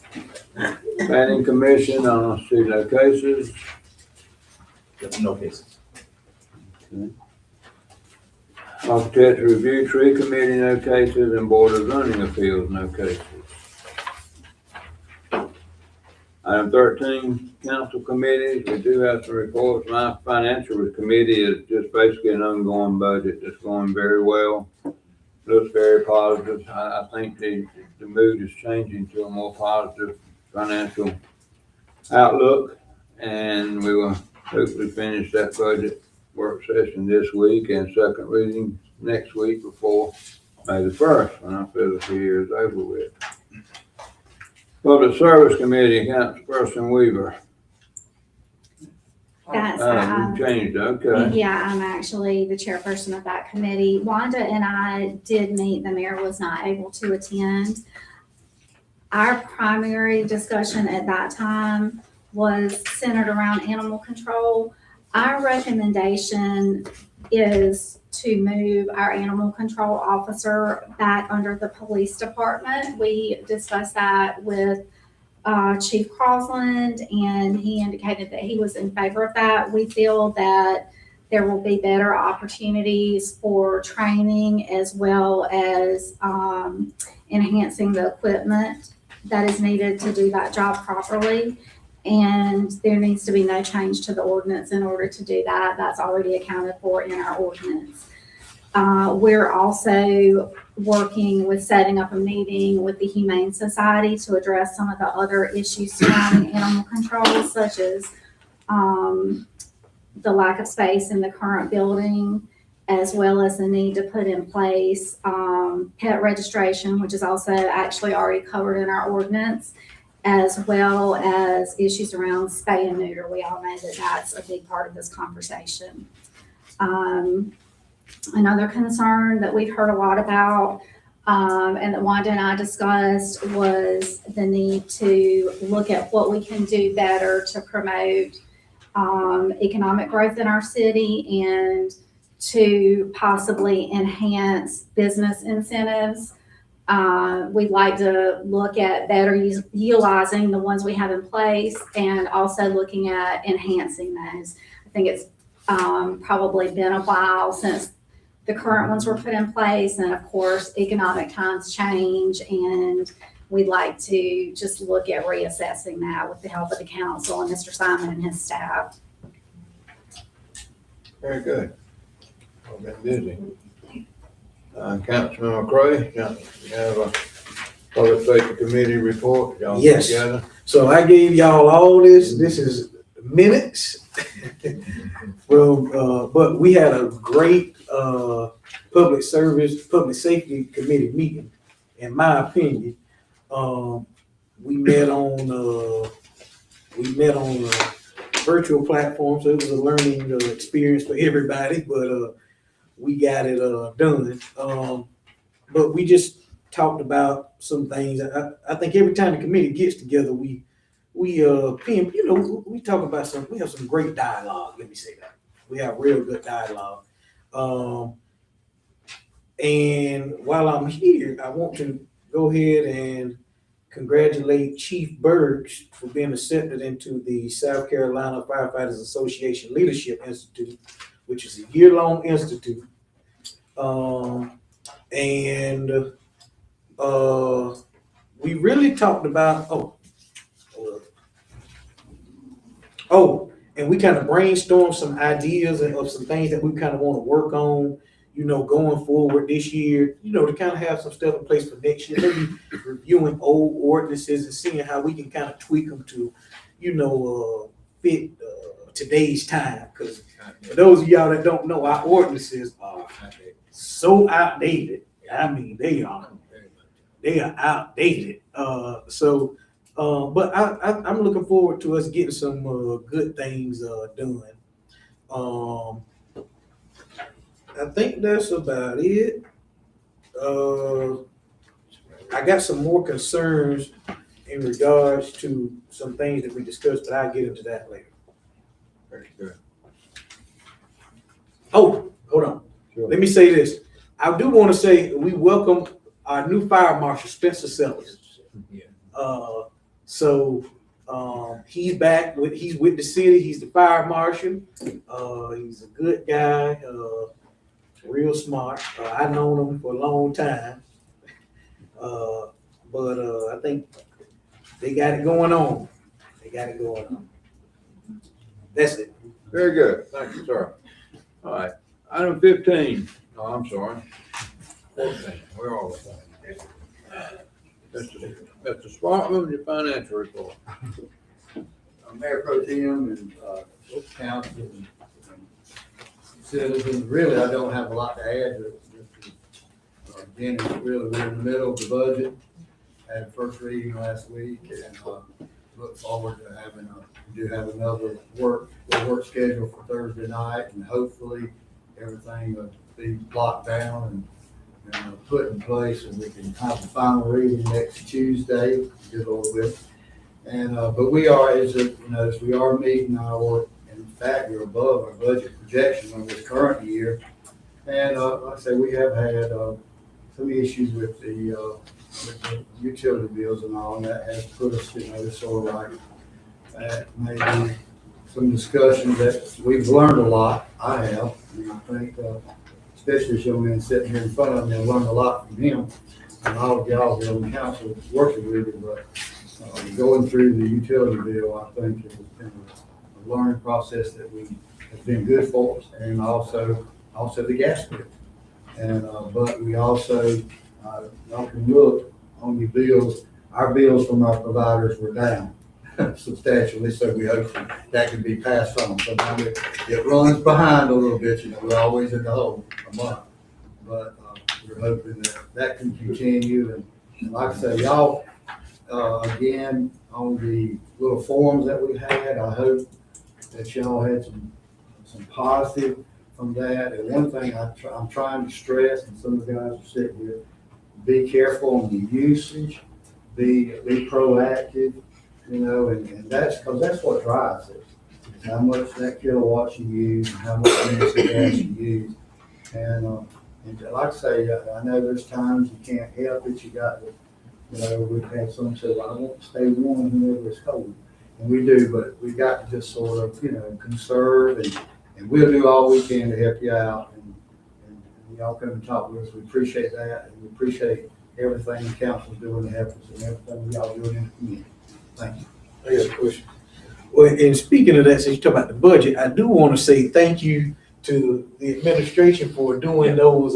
planning commission on CEDO cases. No cases. Architecture review, tree committee, no cases, and board of zoning appeals, no cases. Item 13, council committees, we do have some reports. My financial committee is just basically an ongoing budget that's going very well. Looks very positive. I think the mood is changing to a more positive financial outlook, and we will hopefully finish that budget work session this week and second reading next week before May the 1st, when our fiscal year is over with. Public Service Committee, Councilperson Weaver. That's, You changed, okay. yeah, I'm actually the chairperson of that committee. Wanda and I did meet, the mayor was not able to attend. Our primary discussion at that time was centered around animal control. Our recommendation is to move our animal control officer back under the police department. We discussed that with Chief Crosland, and he indicated that he was in favor of that. We feel that there will be better opportunities for training as well as enhancing the equipment that is needed to do that job properly. And there needs to be no change to the ordinance in order to do that. That's already accounted for in our ordinance. We're also working with setting up a meeting with the Humane Society to address some of the other issues surrounding animal control, such as the lack of space in the current building, as well as the need to put in place pet registration, which is also actually already covered in our ordinance, as well as issues around spay and neuter. We all know that that's a big part of this conversation. Another concern that we've heard a lot about and that Wanda and I discussed was the need to look at what we can do better to promote economic growth in our city and to possibly enhance business incentives. We'd like to look at better utilizing the ones we have in place and also looking at enhancing those. I think it's probably been a while since the current ones were put in place, and of course, economic times change, and we'd like to just look at reassessing that with the help of the council and Mr. Simon and his staff. Very good. I've been busy. Councilman McCray, you have a public safety committee report? Y'all Yes. together? So I gave y'all all this. This is minutes. Well, but we had a great public safety committee meeting, in my opinion. We met on virtual platform, so it was a learning experience for everybody, but we got it done. But we just talked about some things. I think every time the committee gets together, we talk about we have some great dialogue. Let me say that. We have real good dialogue. And while I'm here, I want to go ahead and congratulate Chief Bergs for being accepted into the South Carolina Firefighters Association Leadership Institute, which is a year-long institute. We really talked about, and we kind of brainstormed some ideas of some things that we kind of want to work on, going forward this year, to kind of have some stuff in place for next year, maybe reviewing old ordinances and seeing how we can kind of tweak them to, fit today's time. Because for those of y'all that don't know, our ordinances are so outdated. I mean, they are outdated. But I'm looking forward to us getting some good things done. I think that's about it. I got some more concerns in regards to some things that we discussed, but I'll get into that later. Very good. Oh, hold on. Sure. Let me say this. I do want to say we welcome our new fire marshal, Spencer Sellers. Yeah. He's back he's with the city. He's the fire marshal. He's a good guy, real smart. I've known him for a long time. I think they got it going on. That's it. Very good. Thank you, sir. All right. Item 15. Oh, I'm sorry. 14. Where are we? Mr. Sparkman, your financial report. Mayor Pro Tem and council and citizens, really, I don't have a lot to add to it. Again, we're in the middle of the budget. Had first reading last week and look forward to we do have another work schedule for Thursday night, and hopefully everything will be locked down and put in place, and we can have the final reading next Tuesday, get over with. And but we are, as we are meeting our, in fact, we're above our budget projection on this current year. And like I say, we have had some issues with the utility bills and all, and that has put us, sort of like maybe some discussions that we've learned a lot. I have, and I think especially this young man sitting here in front of me, I learned a lot from him and all of y'all here on the council working with him. But going through the utility bill, I think it has been a learning process that has been good for us, and also the gas bill. And but we also y'all can look on the bills. Our bills from our providers were down substantially, so we hope that can be passed on. So now it runs behind a little bit. We're always in the hole a month, but we're hoping that can continue. And like I say, y'all, again, on the little forums that we had, I hope that y'all had some positive from that. And one thing I'm trying to stress, and some of the guys are sitting here, be careful on the usage, be proactive, and that's because that's what drives it. It's how much that kilowatts you use, and how much natural gas you use. And like I say, I know there's times you can't help it. You got to, we've had some say, well, I want to stay warm whenever it's cold. And we do, but we got to just sort of, conserve, and we'll do all we can to help you out. And y'all come and talk with us. We appreciate that, and we appreciate everything the council's doing to help us and everything y'all doing in the community. Thank you. I got a question. Well, and speaking of that, since you talk about the budget, I do want to say thank you to the administration for doing those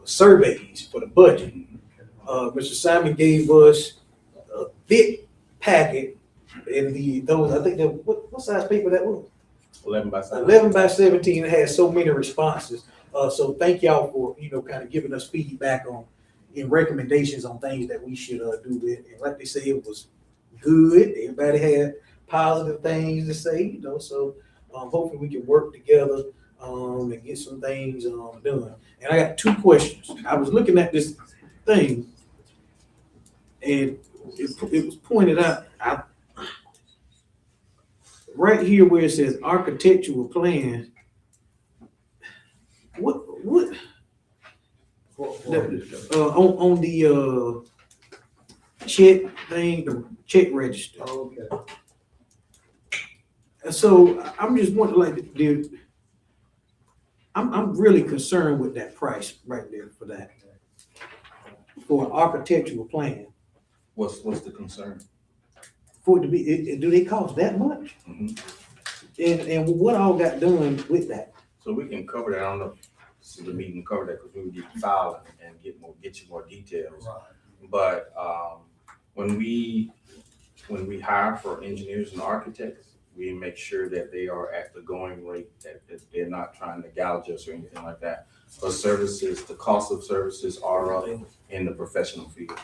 surveys for the budget. Mr. Simon gave us a thick packet in those. I think what size paper that was? 11 by 7. 11 by 17. It had so many responses. So thank y'all for kind of giving us feedback in recommendations on things that we should do with. And like they say, it was good. Everybody had positive things to say, So hopefully we can work together and get some things done. And I got 2 questions. I was looking at this thing, and it was pointed out. Right here where it says architectural plans. What? On the check thing, the check register. Oh, okay. So I'm just wondering, I'm really concerned with that price right there for that, for an architectural plan. What's the concern? For it to be, do they cost that much? Mm-hmm. And what all got done with that? So we can cover that. I don't know if the meeting cover that, because we would get filed and get you more details. Right. But when we hire for engineers and architects, we make sure that they are at the going rate, that they're not trying to gouge us or anything like that. But services, the cost of services are up in the professional field.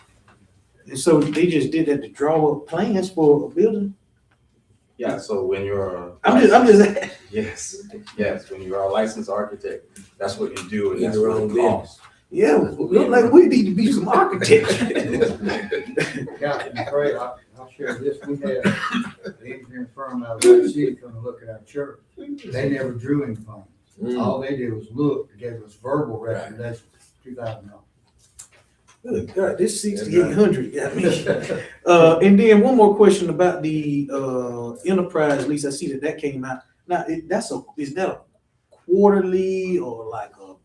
And so they just did that to draw up plans for a building? Yeah, so when you're I'm just yes, when you're a licensed architect, that's what you do, and that's Your what own it costs. Yeah, look like we need to be some architects. Captain Craig, I'll share this. We had an engineering firm out of Lake City come to look at our church. They never drew any funds. All they did was look, they gave us verbal recommendations, $2,000. Good God, this 6,800 got me. And then one more question about the enterprise lease. I see that came out. Now, is that a quarterly or like a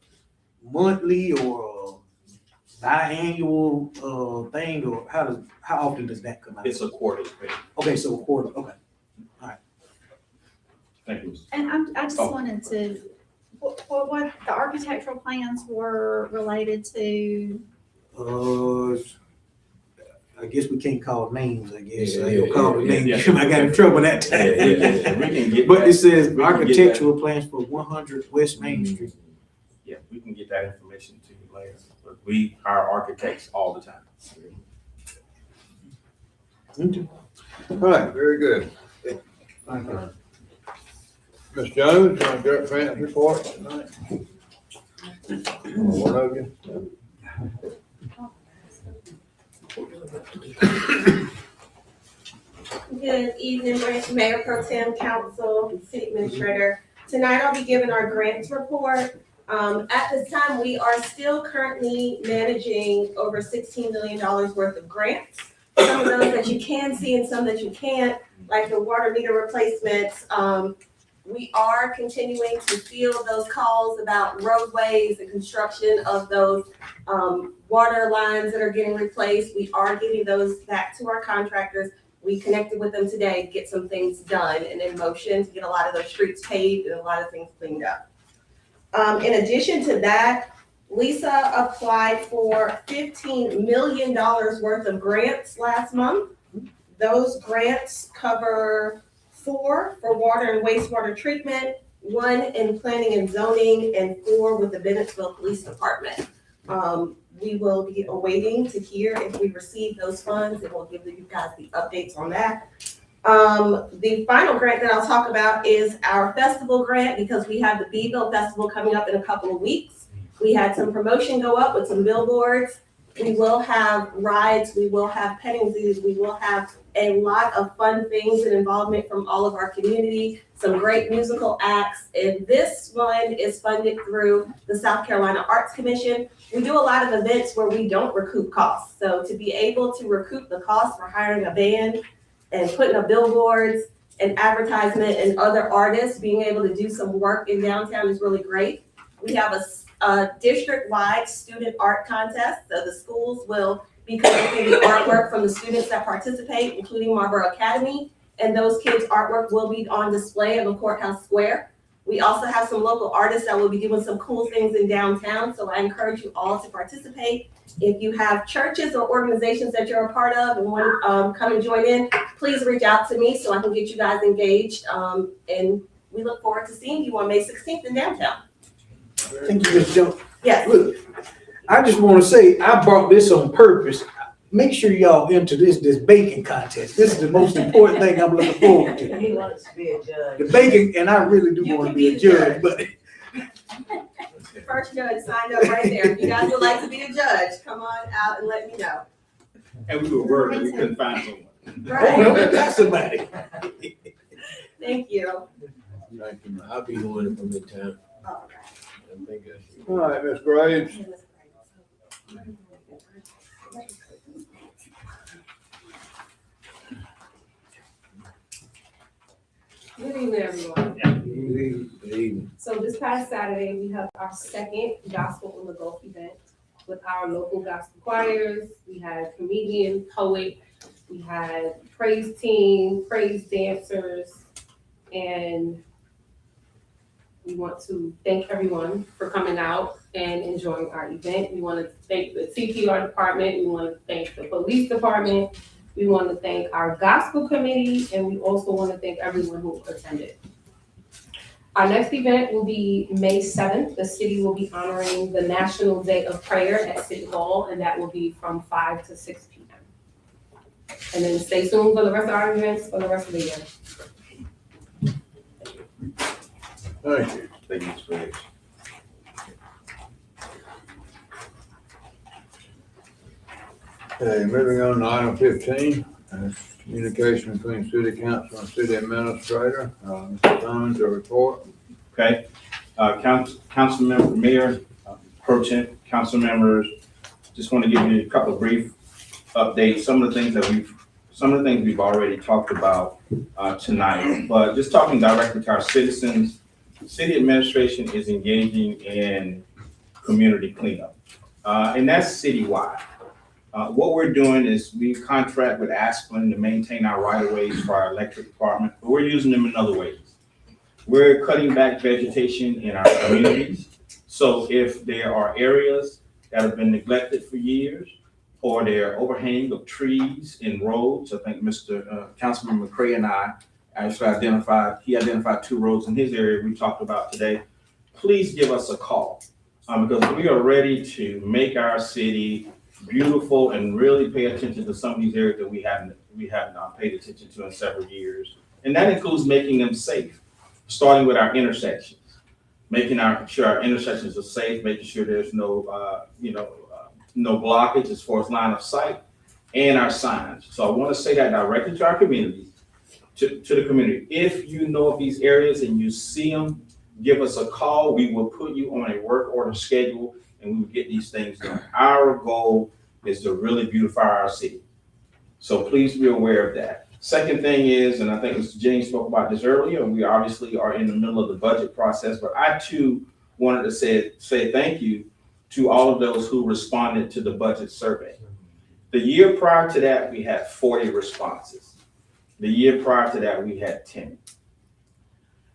monthly or a biannual thing, or how often does that come out? It's a quarterly pay. Okay, so a quarter. Okay. Thank you. And I just wanted to, what the architectural plans were related to. I guess we can't call names, I guess. Yeah, I ain't gonna call the names. yeah. I got in trouble that time. We can get But that. it says We can get architectural plans for 100 West Main Street. Yeah, we can get that information to you later, but we hire architects all the time. All right, very good. Thank you. Ms. Jones, on Dirk Grant's report tonight? One of you? Good evening, Mayor Pro Tem, Council, City Administrator. Tonight I'll be giving our grants report. At this time, we are still currently managing over $16 million worth of grants. Some of those that you can see and some that you can't, like the water meter replacements. We are continuing to field those calls about roadways and construction of those water lines that are getting replaced. We are getting those back to our contractors. We connected with them today to get some things done and in motion to get a lot of those streets paved and a lot of things cleaned up. In addition to that, Lisa applied for $15 million worth of grants last month. Those grants cover 4 for water and wastewater treatment, 1 in planning and zoning, and 4 with the Bennettsville Police Department. We will be awaiting to hear if we receive those funds, and we'll give you guys the updates on that. The final grant that I'll talk about is our festival grant, because we have the Beeville Festival coming up in a couple of weeks. We had some promotion go up with some billboards. We will have rides, we will have petting zoos, we will have a lot of fun things and involvement from all of our community, some great musical acts. And this one is funded through the South Carolina Arts Commission. We do a lot of events where we don't recoup costs. So to be able to recoup the cost for hiring a band and putting up billboards and advertisement and other artists being able to do some work in downtown is really great. We have a district-wide student art contest. So the schools will be collecting the artwork from the students that participate, including Marlboro Academy. And those kids' artwork will be on display in the courthouse square. We also have some local artists that will be doing some cool things in downtown. So I encourage you all to participate. If you have churches or organizations that you're a part of and want to come and join in, please reach out to me so I can get you guys engaged. And we look forward to seeing you on May 16th in downtown. Thank you, Ms. Jones. Yes. Look, I just want to say, I brought this on purpose. Make sure y'all enter this baking contest. This is the most important thing I'm looking forward to. He wants to be a judge. The baking, and I really do You want to can be be a the judge, judge. but First judge signed up right there. If you guys would like to be a judge, come on out and let me know. And we were worried we couldn't find someone. oh, that's somebody. Thank you. Thank you. I'll be going from midtown. All All right, Ms. Graves. Good evening, everyone. So this past Saturday, we have our second Gospel on the Gulf event with our local gospel choirs. We had comedian, poet, we had praise team, praise dancers, and we want to thank everyone for coming out and enjoying our event. We want to thank the CPR department. We want to thank the police department. We want to thank our gospel committee, and we also want to thank everyone who attended. Our next event will be May 7th. The city will be honoring the National Day of Prayer at City Hall, and that will be from 5 to 6 p.m. And then stay tuned for the rest of our events for the rest of the year. Thank you. Thank you, Ms. Graves. Okay, moving on to item 15, communication between city council and city administrator. Mr. Cummings, a report. Okay, council member, mayor, pro temp, council members, just want to give you a couple of brief updates. Some of the things we've already talked about tonight, but just talking directly to our citizens, city administration is engaging in community cleanup, and that's citywide. What we're doing is we contract with Asplin to maintain our right-of-ways for our electric department, but we're using them in other ways. We're cutting back vegetation in our communities. So if there are areas that have been neglected for years, or they're overhang of trees in roads, I think Councilman McCray and I actually identified 2 roads in his area we talked about today. Please give us a call, because we are ready to make our city beautiful and really pay attention to some of these areas that we haven't paid attention to in several years. And that includes making them safe, starting with our intersections, making sure our intersections are safe, making sure there's no blockage as far as line of sight, and our signs. So I want to say that directly to our community, to the community. If you know of these areas and you see them, give us a call. We will put you on a work order schedule and we will get these things done. Our goal is to really beautify our city. So please be aware of that. Second thing is, and I think Mr. James spoke about this earlier, we obviously are in the middle of the budget process, but I too wanted to say thank you to all of those who responded to the budget survey. The year prior to that, we had 40 responses. The year prior to that, we had 10.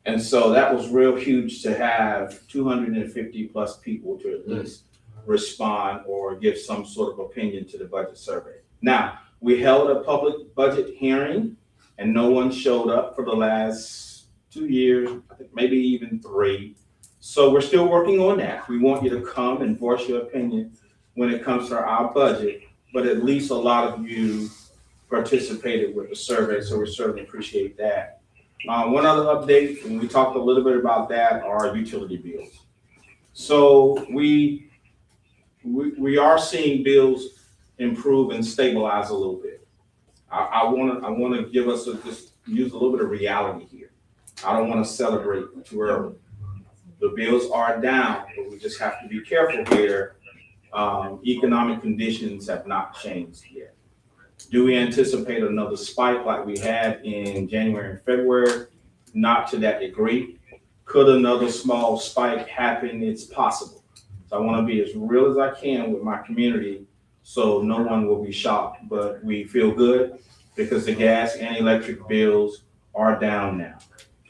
And so that was real huge to have 250 plus people to at least respond or give some sort of opinion to the budget survey. Now, we held a public budget hearing and no one showed up for the last 2 years, I think maybe even 3. So we're still working on that. We want you to come and voice your opinion when it comes to our budget, but at least a lot of you participated with the survey, so we certainly appreciate that. One other update, and we talked a little bit about that, are utility bills. So we are seeing bills improve and stabilize a little bit. I want to give us just use a little bit of reality here. I don't want to celebrate too early. The bills are down, but we just have to be careful here. Economic conditions have not changed yet. Do we anticipate another spike like we had in January and February? Not to that degree. Could another small spike happen? It's possible. So I want to be as real as I can with my community so no one will be shocked, but we feel good because the gas and electric bills are down now.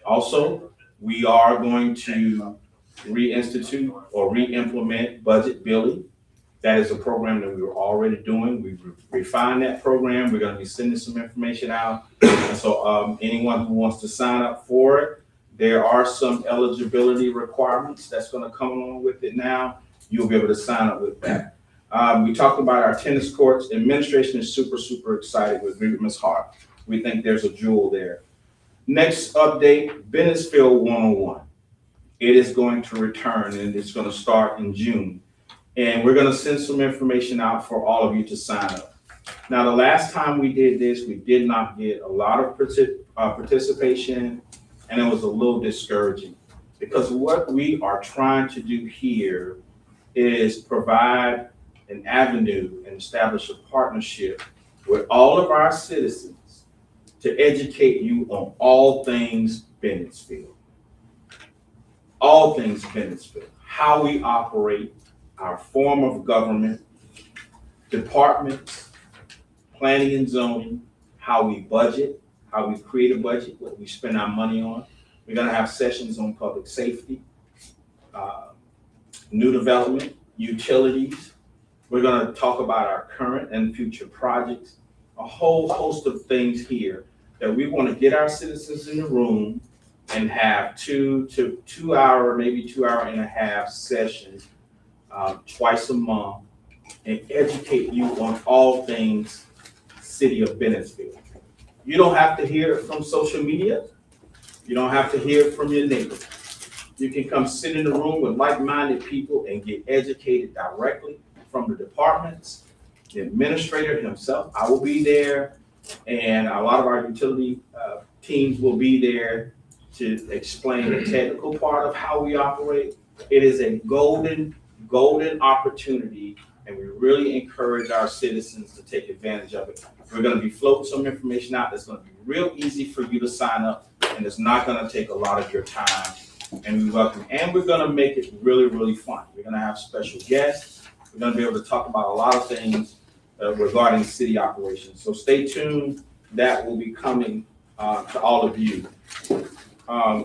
Also, we are going to reinstitute or re-implement budget billing. That is a program that we were already doing. We've refined that program. We're going to be sending some information out. And so anyone who wants to sign up for it, there are some eligibility requirements that's going to come along with it now. You'll be able to sign up with that. We talked about our tennis courts. Administration is super excited with Ms. Hart. We think there's a jewel there. Next update, Bennettsville 101. It is going to return and it's going to start in June. And we're going to send some information out for all of you to sign up. Now, the last time we did this, we did not get a lot of participation, and it was a little discouraging because what we are trying to do here is provide an avenue and establish a partnership with all of our citizens to educate you on all things Bennettsville. All things Bennettsville, how we operate, our form of government, departments, planning and zoning, how we budget, how we create a budget, what we spend our money on. We're going to have sessions on public safety, new development, utilities. We're going to talk about our current and future projects, a whole host of things here that we want to get our citizens in the room and have 2 to 2 hour, maybe 2 hour and a half sessions twice a month and educate you on all things city of Bennettsville. You don't have to hear it from social media. You don't have to hear it from your neighbor. You can come sit in the room with like-minded people and get educated directly from the departments the administrator himself, I will be there, and a lot of our utility teams will be there to explain the technical part of how we operate. It is a golden opportunity, and we really encourage our citizens to take advantage of it. We're gonna be floating some information out that's gonna be real easy for you to sign up, and it's not gonna take a lot of your time. And we're gonna make it really, really fun. We're gonna have special guests. We're gonna be able to talk about a lot of things regarding city operations. So stay tuned. That will be coming to all of you.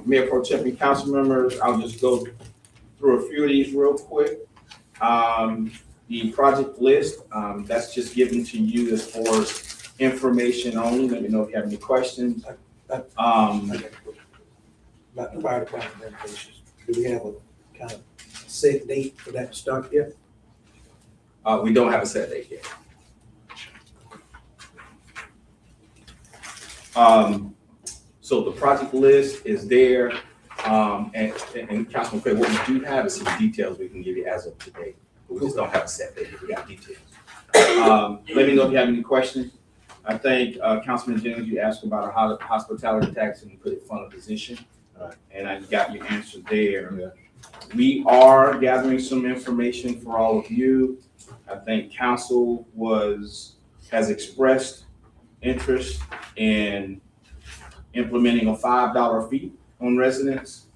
Mayor Pro Tem and council members, I'll just go through a few of these real quick. The project list, that's just given to you as far as information only. Let me know if you have any questions. About the fire department renovations, do we have a kind of set date for that to start yet? We don't have a set date yet. So the project list is there, and Councilman Craig, what we do have is some details we can give you as of today, but we just don't have a set date. We got details. Let me know if you have any questions. I think Councilman Jennings, you asked about a hospitality tax and you put it fund a position, and I got your answer there. Yeah. We are gathering some information for all of you. I think council has expressed interest in implementing a $5 fee on residents,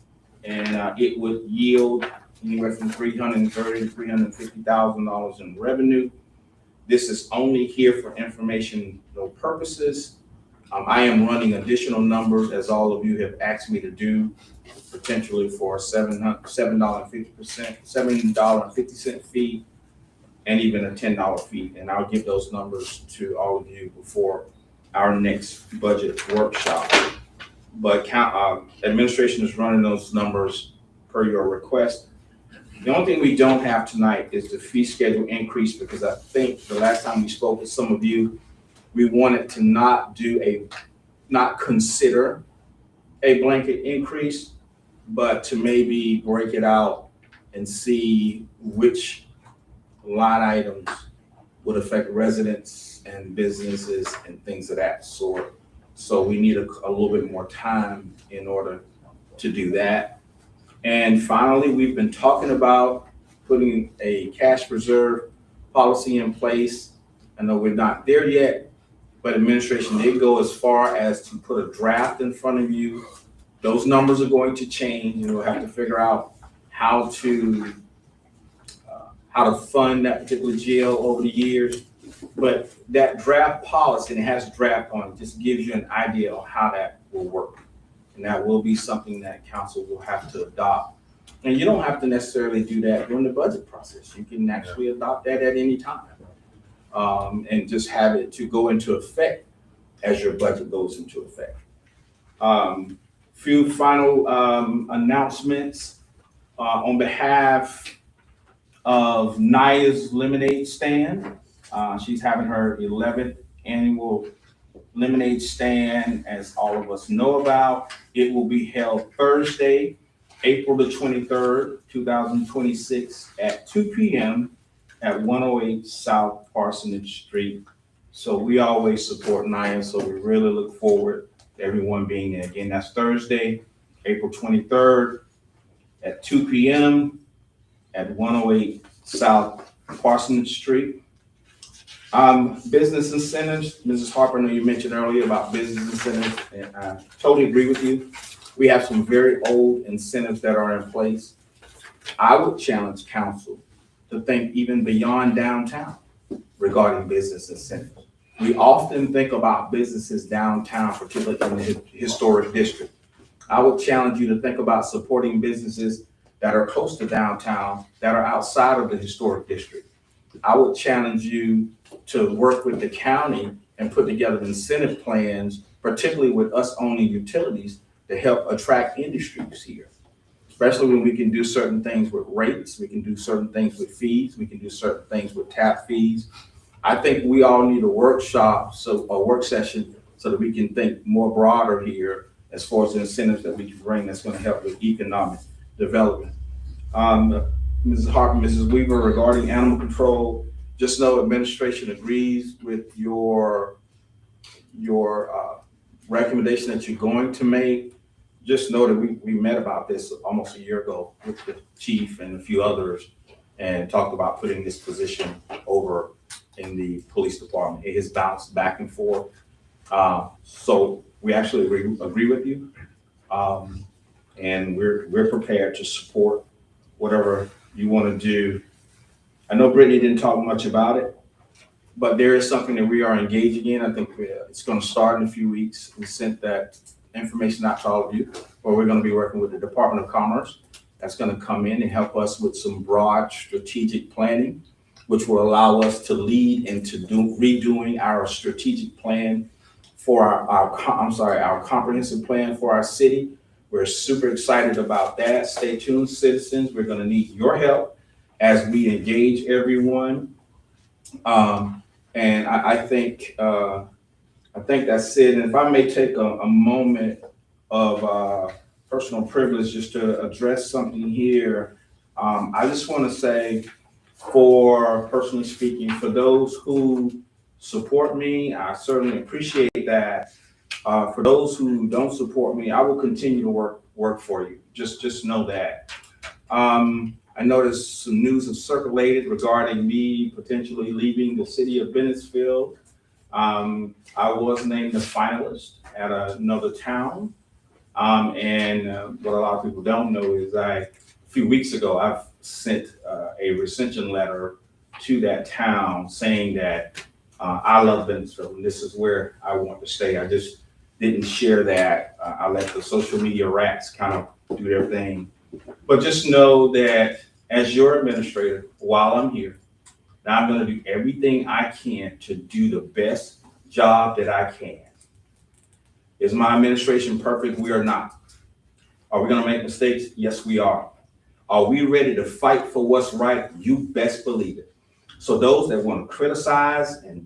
and it would yield anywhere from $330,000 to $350,000 in revenue. This is only here for information purposes. I am running additional numbers, as all of you have asked me to do, potentially for $7.50 fee, and even a $10 fee. And I'll give those numbers to all of you before our next budget workshop. But administration is running those numbers per your request. The only thing we don't have tonight is the fee schedule increase, because I think the last time we spoke with some of you, we wanted to not consider a blanket increase, but to maybe break it out and see which line items would affect residents and businesses and things of that sort. So we need a little bit more time in order to do that. And finally, we've been talking about putting a cash reserve policy in place. I know we're not there yet, but administration did go as far as to put a draft in front of you. Those numbers are going to change, and we'll have to figure out how to fund that particular jail over the years. But that draft policy, and it has draft on it, just gives you an idea of how that will work. And that will be something that council will have to adopt. And you don't have to necessarily do that during the budget process. You can actually adopt that at any time. And just have it to go into effect as your budget goes into effect. Few final announcements on behalf of Naya's Lemonade Stand. She's having her 11th annual lemonade stand, as all of us know about. It will be held Thursday, April the 23rd, 2026 at 2 p.m. at 108 South Parsonage Street. So we always support Naya, so we really look forward to everyone being there. Again, that's Thursday, April 23rd at 2 p.m. at 108 South Parsonage Street. Business incentives, Mrs. Harper, I know you mentioned earlier about business incentives, and I totally agree with you. We have some very old incentives that are in place. I would challenge council to think even beyond downtown regarding business incentives. We often think about businesses downtown, particularly in the historic district. I would challenge you to think about supporting businesses that are close to downtown, that are outside of the historic district. I would challenge you to work with the county and put together incentive plans, particularly with us owning utilities, to help attract industries here. Especially when we can do certain things with rates, we can do certain things with fees, we can do certain things with tap fees. I think we all need a workshop, a work session, so that we can think more broader here as far as the incentives that we can bring that's going to help with economic development. Mrs. Harper, Mrs. Weaver, regarding animal control, just know administration agrees with your recommendation that you're going to make. Just know that we met about this almost a year ago with the chief and a few others and talked about putting this position over in the police department. It has bounced back and forth. So we actually agree with you. And we're prepared to support whatever you want to do. I know Brittany didn't talk much about it, but there is something that we are engaging in. I think it's going to start in a few weeks. We sent that information out to all of you, where we're going to be working with the Department of Commerce. That's going to come in and help us with some broad strategic planning, which will allow us to lead into redoing our strategic plan for our comprehensive plan for our city. We're super excited about that. Stay tuned, citizens. We're going to need your help as we engage everyone. And I think that's it. And if I may take a moment of personal privilege just to address something here, I just want to say, for personally speaking, for those who support me, I certainly appreciate that. For those who don't support me, I will continue to work for you. Just know that. I noticed some news have circulated regarding me potentially leaving the city of Bennettsville. I was named a finalist at another town. And what a lot of people don't know is a few weeks ago, I've sent a recension letter to that town saying that I love Bennettsville and this is where I want to stay. I just didn't share that. I let the social media rats kind of do their thing. But just know that as your administrator, while I'm here, now I'm going to do everything I can to do the best job that I can. Is my administration perfect? We are not. Are we going to make mistakes? Yes, we are. Are we ready to fight for what's right? You best believe it. So those that want to criticize and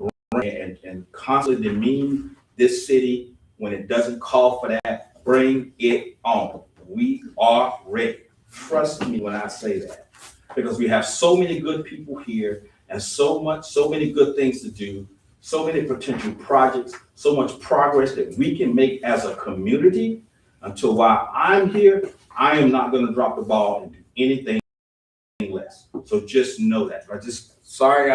constantly demean this city when it doesn't call for that, bring it on. We are ready. Trust me when I say that, because we have so many good people here and so many good things to do, so many potential projects, so much progress that we can make as a community. Until while I'm here, I am not going to drop the ball and do anything less. So just know that. Sorry,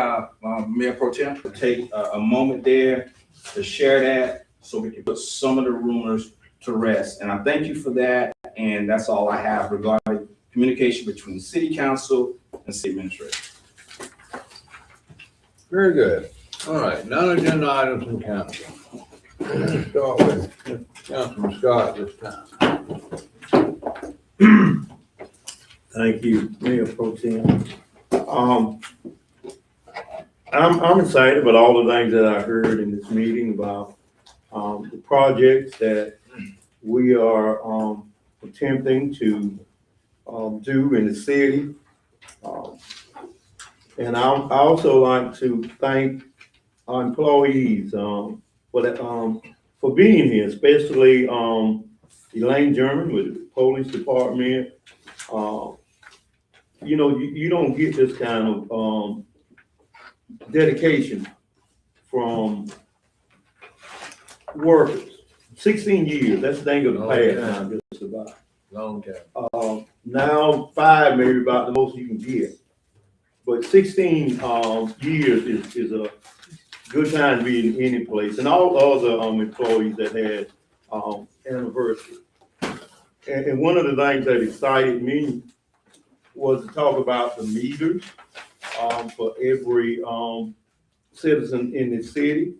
Mayor Pro Tem, to take a moment there to share that so we can put some of the rumors to rest. And I thank you for that. And that's all I have regarding communication between City Council and City Administrator. Very good. All right, non-agenda items from council. Start with Councilman Scott this time. Thank you, Mayor Pro Tem. I'm excited about all the things that I heard in this meeting about the projects that we are attempting to do in the city. And I also like to thank our employees for being here, especially Elaine German with the police department. You don't get this kind of dedication from workers. 16 years, that's the thing of the past now, just about. Long time. Now 5 maybe about the most you can get. But 16 years is a good time to be in any place. And all other employees that had anniversary. And one of the things that excited me was to talk about the meters for every citizen in the city.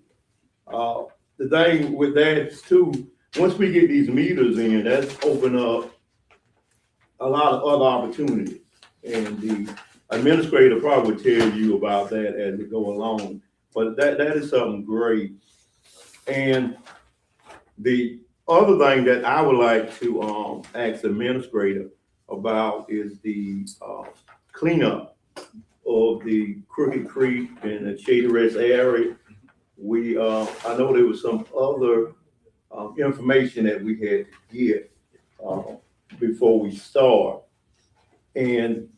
The thing with that is too, once we get these meters in, that's open up a lot of other opportunities. And the administrator probably will tell you about that as we go along. But that is something great. And the other thing that I would like to ask the administrator about is the cleanup of the Crooked Creek and the Shady Rest area. I know there was some other information that we had to get before we start. And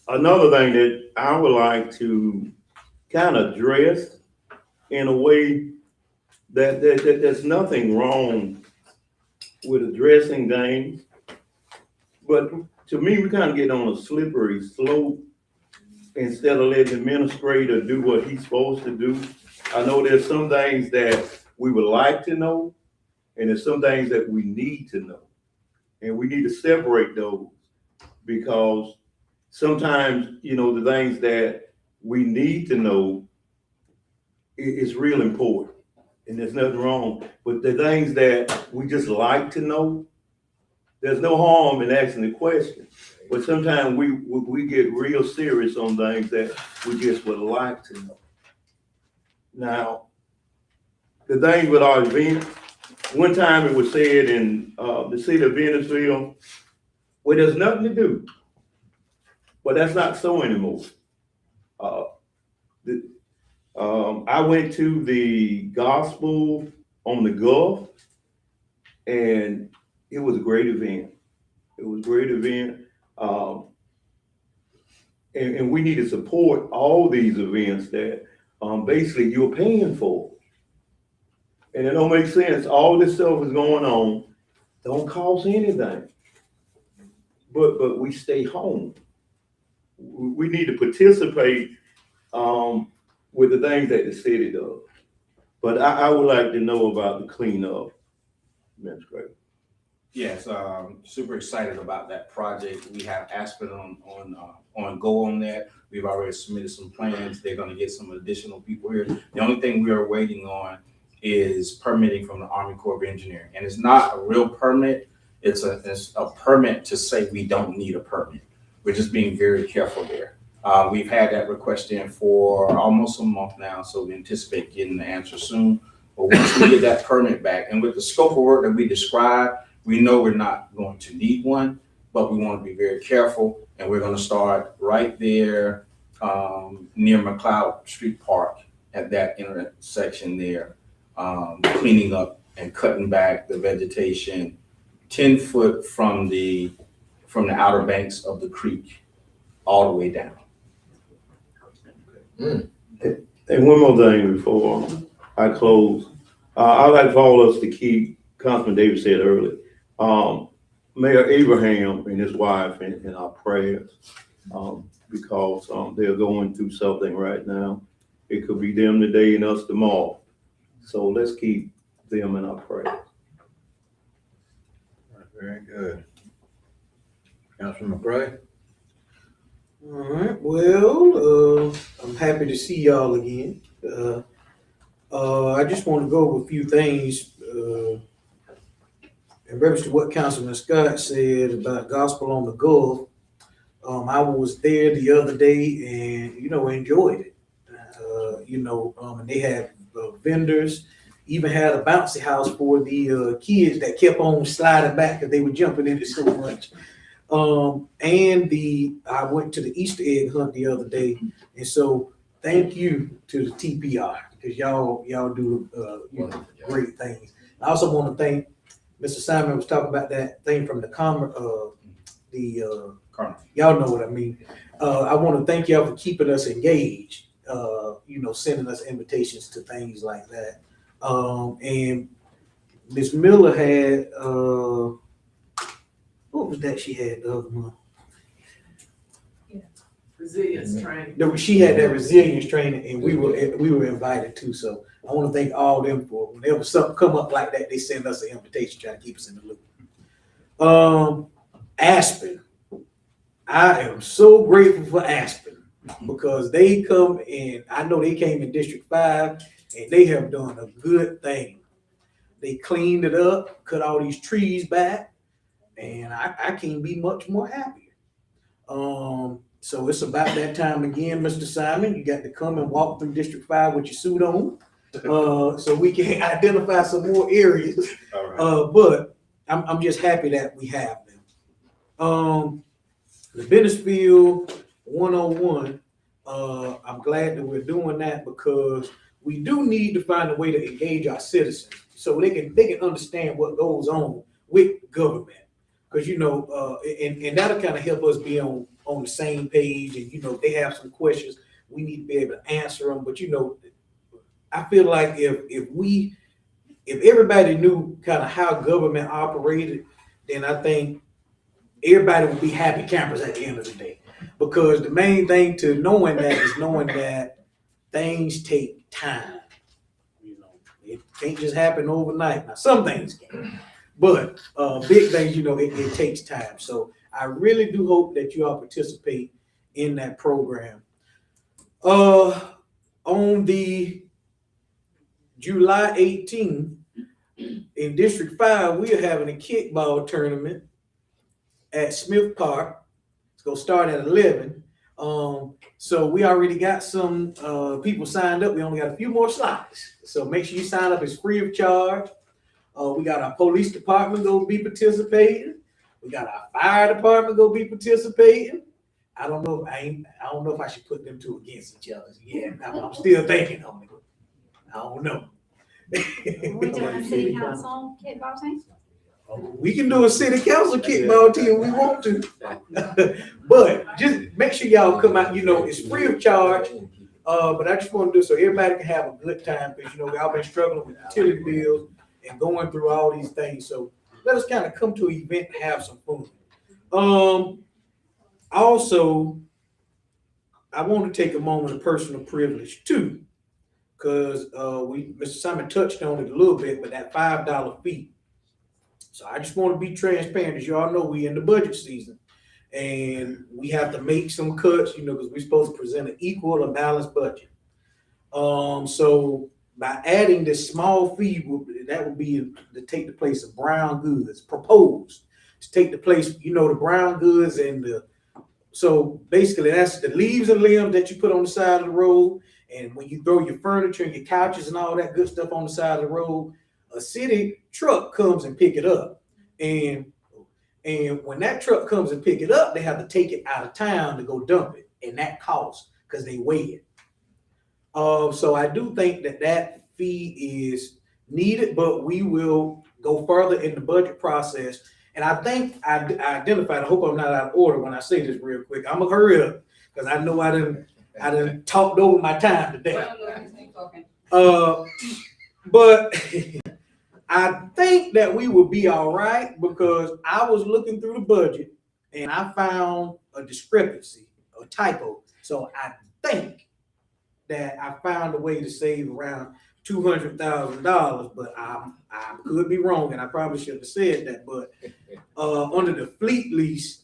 another thing that I would like to kind of dressed in a way that there's nothing wrong with addressing things. But to me, we kind of get on a slippery slope instead of letting the administrator do what he's supposed to do. I know there's some things that we would like to know, and there's some things that we need to know. And we need to separate those, because sometimes, the things that we need to know is real important, and there's nothing wrong. But the things that we just like to know, there's no harm in asking the question. But sometimes we get real serious on things that we just would like to know. Now, the thing with our events, one time it was said in the city of Bennettsville, well, there's nothing to do. But that's not so anymore. I went to the gospel on the Gulf, and it was a great event. It was a great event. And we need to support all these events that basically you're paying for. And it don't make sense. All this stuff is going on, don't cost anything. But we stay home. We need to participate with the things that the city does. But I would like to know about the cleanup. That's great. Yes, super excited about that project. We have Aspen on go on that. We've already submitted some plans. They're gonna get some additional people here. The only thing we are waiting on is permitting from the Army Corps of Engineering. And it's not a real permit. It's a permit to say we don't need a permit. We're just being very careful there. We've had that request in for almost a month now, so we anticipate getting the answer soon. But once we get that permit back, and with the scope of work that we described, we know we're not going to need one, but we want to be very careful. And we're going to start right there near McLeod Street Park at that intersection there, cleaning up and cutting back the vegetation 10 foot from the outer banks of the creek all the way down. And one more thing before I close. I'd like for all of us to keep, Councilman Davis said earlier, Mayor Abraham and his wife in our prayers, because they're going through something right now. It could be them today and us tomorrow. So let's keep them in our prayers. Very good. Councilman McCray? All right, well, I'm happy to see y'all again. I just want to go over a few things in reference to what Councilman Scott said about Gospel on the Gulf. I was there the other day and, enjoyed it. And they had vendors, even had a bouncy house for the kids that kept on sliding back because they were jumping in it so much. I went to the Easter egg hunt the other day, and so thank you to the TPR because y'all do great things. I also want to thank Mr. Simon was talking about that thing from the y'all know what I mean. I want to thank y'all for keeping us engaged. Sending us invitations to things like that. And Miss Miller had what was that she had the other month? Resilience training. She had that resilience training, and we were invited too. So I want to thank all of them for whenever something come up like that, they send us an invitation, try to keep us in the loop. Aspen, I am so grateful for Aspen because they come in. I know they came in District 5, and they have done a good thing. They cleaned it up, cut all these trees back, and I can't be much more happier. So it's about that time again, Mr. Simon. You got to come and walk through District 5 with your suit on, so we can identify some more areas. Right. But I'm just happy that we have them. The Bennettsville 101. I'm glad that we're doing that because we do need to find a way to engage our citizens so they can understand what goes on with government. Because and that'll kind of help us be on the same page, and they have some questions, we need to be able to answer them. But I feel like if everybody knew kind of how government operated, then I think everybody would be happy campers at the end of the day. Because the main thing to knowing that is knowing that things take time. It can't just happen overnight. Now, some things can, but big things, it takes time. So I really do hope that you all participate in that program. On the July 18th, in District 5, we are having a kickball tournament at Smith Park. It's gonna start at 11. So we already got some people signed up. We only got a few more slots. So make sure you sign up. It's free of charge. We got our police department gonna be participating. We got our fire department gonna be participating. I don't know if I should put them two against each other. Yeah, I'm still thinking on it. I don't know. We doing a city council kickball team? We can do a city council kickball team if we want to. But just make sure y'all come out, it's free of charge. But I just want to do so everybody can have a good time because we all been struggling with utility bills and going through all these things. So let us kind of come to an event and have some fun. Also, I want to take a moment of personal privilege too, because Mr. Simon touched on it a little bit, but that $5 fee. So I just want to be transparent. As y'all know, we in the budget season and we have to make some cuts, because we're supposed to present an equal and balanced budget. So by adding this small fee, that would be to take the place of brown goods, proposed to take the place, the brown goods so basically that's the leaves and limbs that you put on the side of the road. And when you throw your furniture and your couches and all that good stuff on the side of the road, a city truck comes and pick it up. And when that truck comes and pick it up, they have to take it out of town to go dump it. And that costs because they weigh it. So I do think that fee is needed, but we will go further in the budget process. And I think I identified, I hope I'm not out of order when I say this real quick. I'm gonna hurry up because I know I done talked over my time today. But I think that we will be all right because I was looking through the budget and I found a discrepancy, a typo. So I think that I found a way to save around $200,000, but I could be wrong, and I probably should have said that. But under the fleet lease,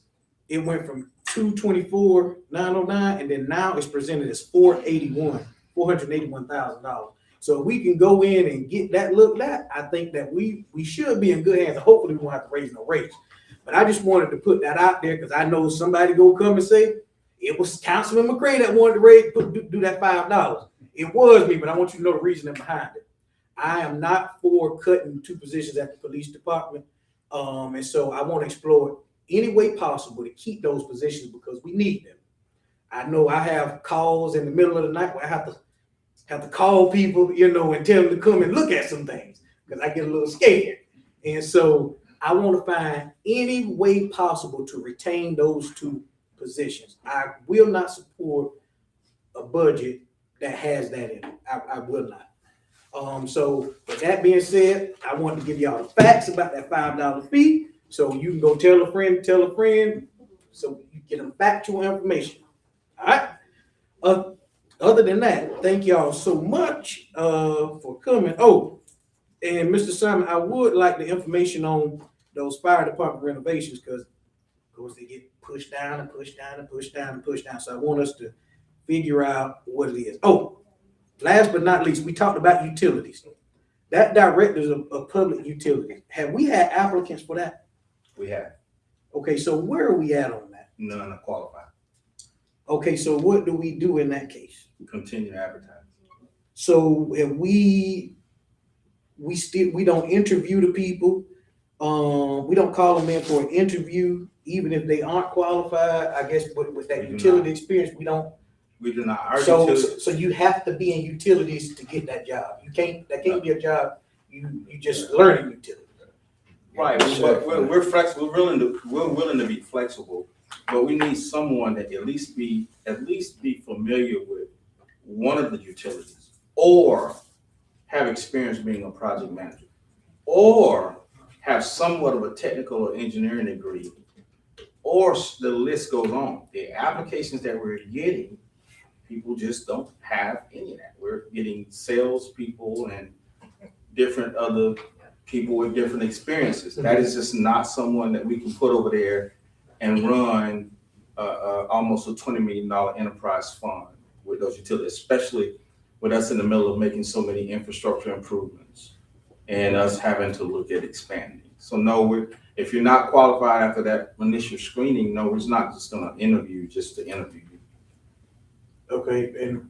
it went from $224,909, and then now it's presented as $481,000. So if we can go in and get that looked at, I think that we should be in good hands. And hopefully, we won't have to raise no rates. But I just wanted to put that out there because I know somebody gonna come and say it was Councilman McCray that wanted to do that $5. It was me, but I want you to know the reasoning behind it. I am not for cutting 2 positions at the police department. And so I want to explore any way possible to keep those positions because we need them. I know I have calls in the middle of the night where I have to call people, and tell them to come and look at some things because I get a little scared. And so I want to find any way possible to retain those 2 positions. I will not support a budget that has that in it. I will not. So with that being said, I want to give y'all the facts about that $5 fee. So you can go tell a friend, so you get them factual information. All right. Other than that, thank y'all so much for coming. Oh, and Mr. Simon, I would like the information on those fire department renovations because, of course, they get pushed down and pushed down and pushed down and pushed down. So I want us to figure out what it is. Oh, last but not least, we talked about utilities. That directors of public utilities, have we had applicants for that? We have. Okay, so where are we at on that? None are qualified. Okay, so what do we do in that case? Continue advertising. So if we don't interview the people, we don't call them in for an interview, even if they aren't qualified. I guess with that utility experience, we do not. So you have to be in utilities to get that job. That can't be a job you just learning utilities. Right, but we're flexible. We're willing to be flexible, but we need someone that at least be at least be familiar with one of the utilities, or have experience being a project manager, or have somewhat of a technical or engineering degree, or the list goes on. The applications that we're getting, people just don't have any of that. We're getting salespeople and different other people with different experiences. That is just not someone that we can put over there and run almost a $20 million enterprise fund with those utilities, especially with us in the middle of making so many infrastructure improvements and us having to look at expanding. So no, if you're not qualified after that initial screening, no, we're not just gonna interview just to interview you. Okay, and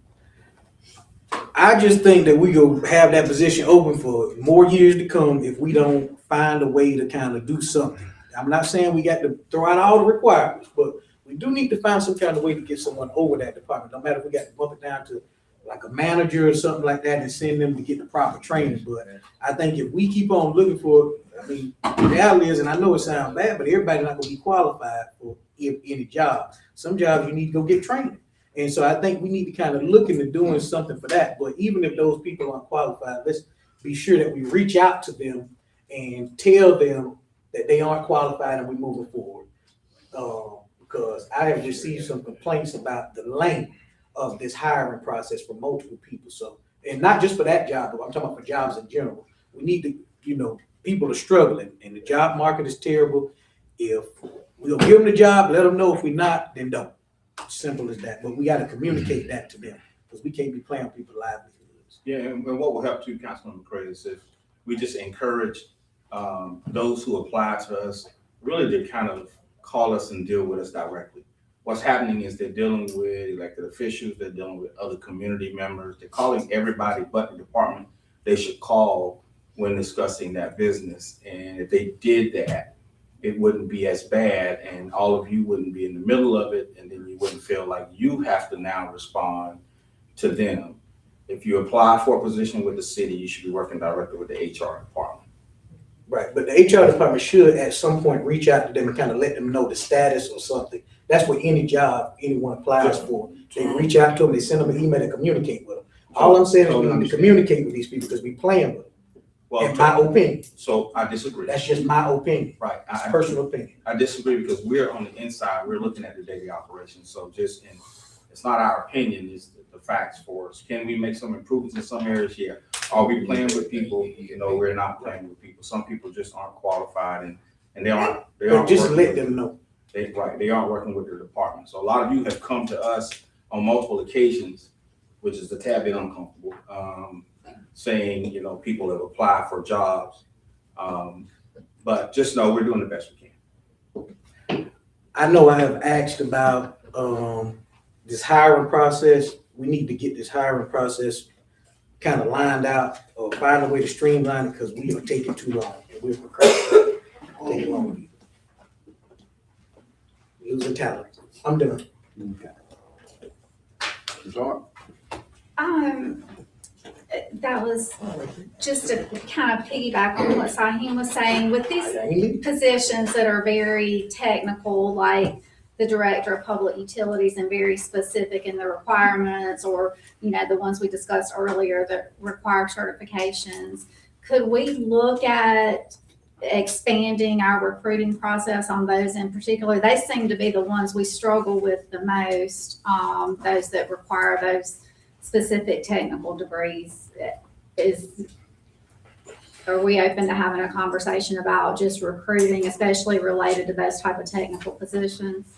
I just think that we go have that position open for more years to come if we don't find a way to kind of do something. I'm not saying we got to throw out all the requirements, but we do need to find some kind of way to get someone over that department. No matter if we got to bump it down to like a manager or something like that and send them to get the proper training. But I think if we keep on looking for, I mean, the reality is, and I know it sounds bad, but everybody's not going to be qualified for any job. Some jobs you need to go get training. And so I think we need to kind of look into doing something for that. But even if those people aren't qualified, let's be sure that we reach out to them and tell them that they aren't qualified and we're moving forward. Because I have received some complaints about the length of this hiring process for multiple people. So, and not just for that job, but I'm talking about for jobs in general. We need to, people are struggling and the job market is terrible. If we'll give them the job, let them know. If we're not, then don't. Simple as that. But we got to communicate that to them because we can't be playing people's livelihoods. Yeah, and what will help too, Councilmember Craig, is if we just encourage those who apply to us really to kind of call us and deal with us directly. What's happening is they're dealing with elected officials, they're dealing with other community members, they're calling everybody but the department they should call when discussing that business. And if they did that, it wouldn't be as bad and all of you wouldn't be in the middle of it, and then you wouldn't feel like you have to now respond to them. If you apply for a position with the city, you should be working directly with the HR department. Right, but the HR department should at some point reach out to them and kind of let them know the status or something. That's what any job anyone applies for. They reach out to them, they send them an email and communicate with them. All I'm saying is we need to communicate with these people because we playing with them. Well, in my opinion. So I disagree. That's just my opinion. Right. It's personal opinion. I disagree because we're on the inside, we're looking at the daily operations. So it's not our opinion, it's the facts for us. Can we make some improvements in some areas? Yeah. Are we playing with people? We're not playing with people. Some people just aren't qualified and they aren't just let them know. They aren't working with the department. So a lot of you have come to us on multiple occasions, which is a tad bit uncomfortable, saying, people have applied for jobs. But just know we're doing the best we can. I know I have asked about this hiring process. We need to get this hiring process kind of lined out or find a way to streamline it because we are taking too long. We're procrastinating. Taking long. Losing talent. I'm done. Sorry. That was just to kind of piggyback on what Saheem was saying. With these positions that are very technical, like the Director of Public Utilities and very specific in the requirements, or, the ones we discussed earlier that require certifications, could we look at expanding our recruiting process on those in particular? They seem to be the ones we struggle with the most, those that require those specific technical degrees. Are we open to having a conversation about just recruiting, especially related to those type of technical positions?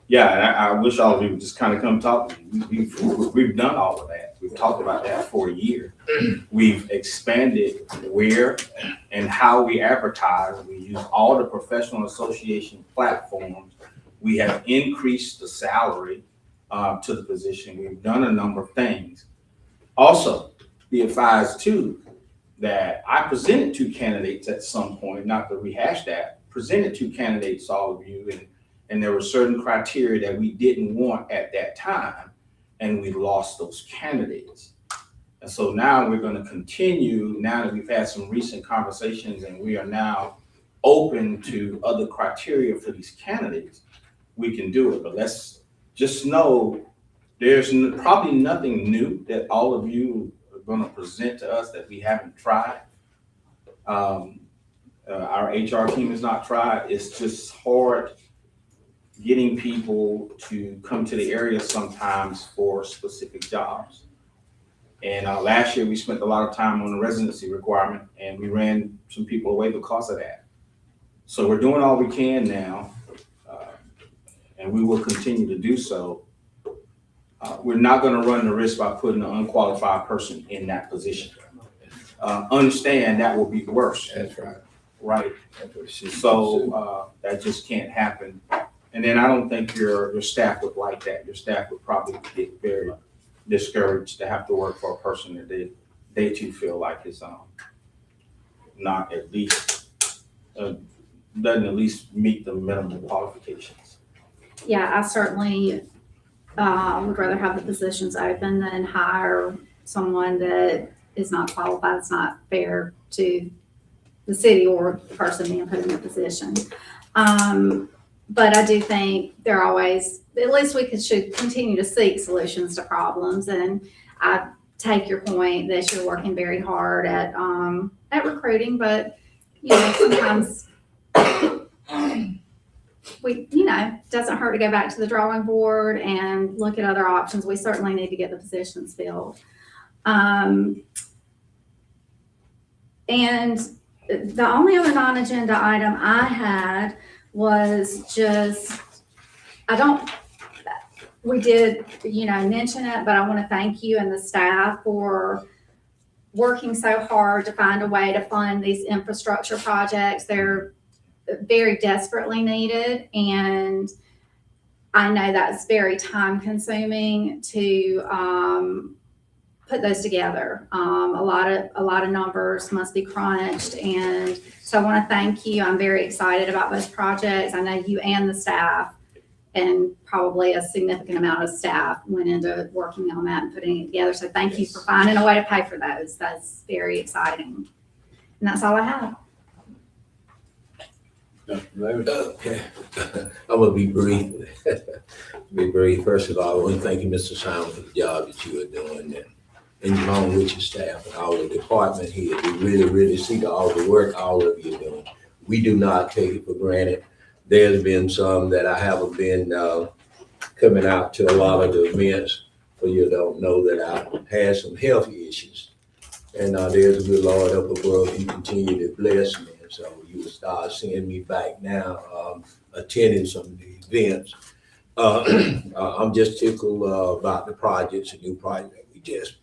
Yeah, and I wish all of you would just kind of come talk. We've done all of that. We've talked about that for a year. We've expanded where and how we advertise. We use all the professional association platforms. We have increased the salary to the position. We've done a number of things. Also, be advised too that I presented 2 candidates at some point, not to rehash that, presented 2 candidates, all of you, and there were certain criteria that we didn't want at that time, and we lost those candidates. And so now we're going to continue, now that we've had some recent conversations and we are now open to other criteria for these candidates, we can do it. But let's just know there's probably nothing new that all of you are gonna present to us that we haven't tried. Our HR team has not tried. It's just hard getting people to come to the area sometimes for specific jobs. And last year we spent a lot of time on the residency requirement and we ran some people away because of that. So we're doing all we can now, and we will continue to do so. We're not gonna run the risk by putting an unqualified person in that position. Understand that will be worse. That's right. Right. So that just can't happen. And then I don't think your staff would like that. Your staff would probably get very discouraged to have to work for a person that they too feel like is not at least doesn't at least meet the minimum qualifications. Yeah, I certainly would rather have the positions open than hire someone that is not qualified. It's not fair to the city or the person being put in the position. But I do think there are always, at least should continue to seek solutions to problems. And I take your point that you're working very hard at recruiting, but sometimes doesn't hurt to go back to the drawing board and look at other options. We certainly need to get the positions filled. And the only other non-agenda item I had was just, we did, mention it, but I want to thank you and the staff for working so hard to find a way to fund these infrastructure projects. They're very desperately needed, and I know that's very time consuming to put those together. A lot of numbers must be crunched, and so I want to thank you. I'm very excited about those projects. I know you and the staff, and probably a significant amount of staff went into working on that and putting it together. So thank you for finding a way to pay for those. That's very exciting. And that's all I have. Okay, I'm gonna be brief. First of all, I want to thank you, Mr. Simon, for the job that you are doing, and along with your staff and all the department here. We really, really see all the work all of you are doing. We do not take it for granted. There's been some that I haven't been coming out to a lot of the events, for you don't know that I had some health issues. And there's a good Lord up above. You continue to bless me. So you will start seeing me back now, attending some of the events. I'm just tickled about the projects, a new project that we just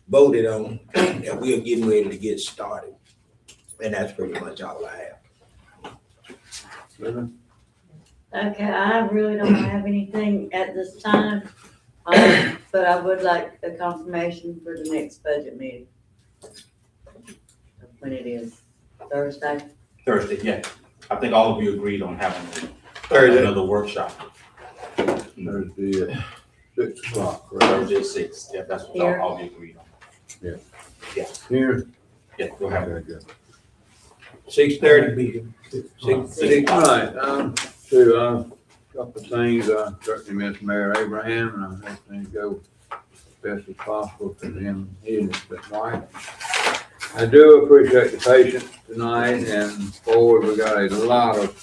voted on, and we're getting ready to get started. And that's pretty much all I have. Okay, I really don't have anything at this time, but I would like a confirmation for the next budget meeting. When it is. Thursday, Yeah. I think all of you agreed on having another workshop. Thursday at 6 o'clock, correct? Thursday at 6. Yeah, that's what Here. all of you agreed on. Here? Yeah, go ahead. Okay, good. 6:30. All right, a couple of things, certainly miss Mayor Abraham, and I hope things go best as possible for him, he and his wife. I do appreciate the patience tonight, and forward, we got a lot of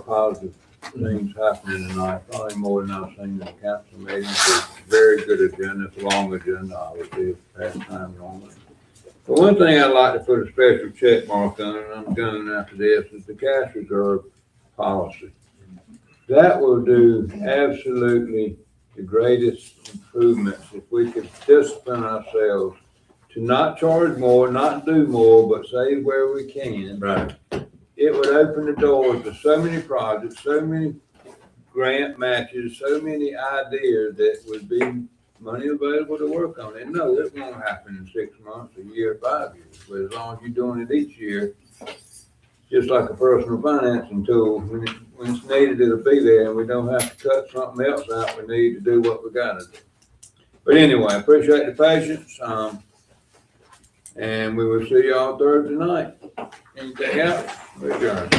positive things happening tonight, probably more than I've seen in the council meeting. It's a very good agenda, it's a long agenda, obviously, past time normally. But one thing I'd like to put a special check mark on, and I'm done after this, is the cash reserve policy. That will do absolutely the greatest improvements if we could discipline ourselves to not charge more, not do more, but save where we can. Right. It would open the doors to so many projects, so many grant matches, so many ideas that would be money available to work on. And no, it won't happen in 6 months, a year, 5 years. But as long as you're doing it each year, just like a personal financing tool, when it's needed, it'll be there, and we don't have to cut something else out. We need to do what we gotta do. But anyway, I appreciate the patience. And we will see y'all Thursday night. Anything else? We're adjourned.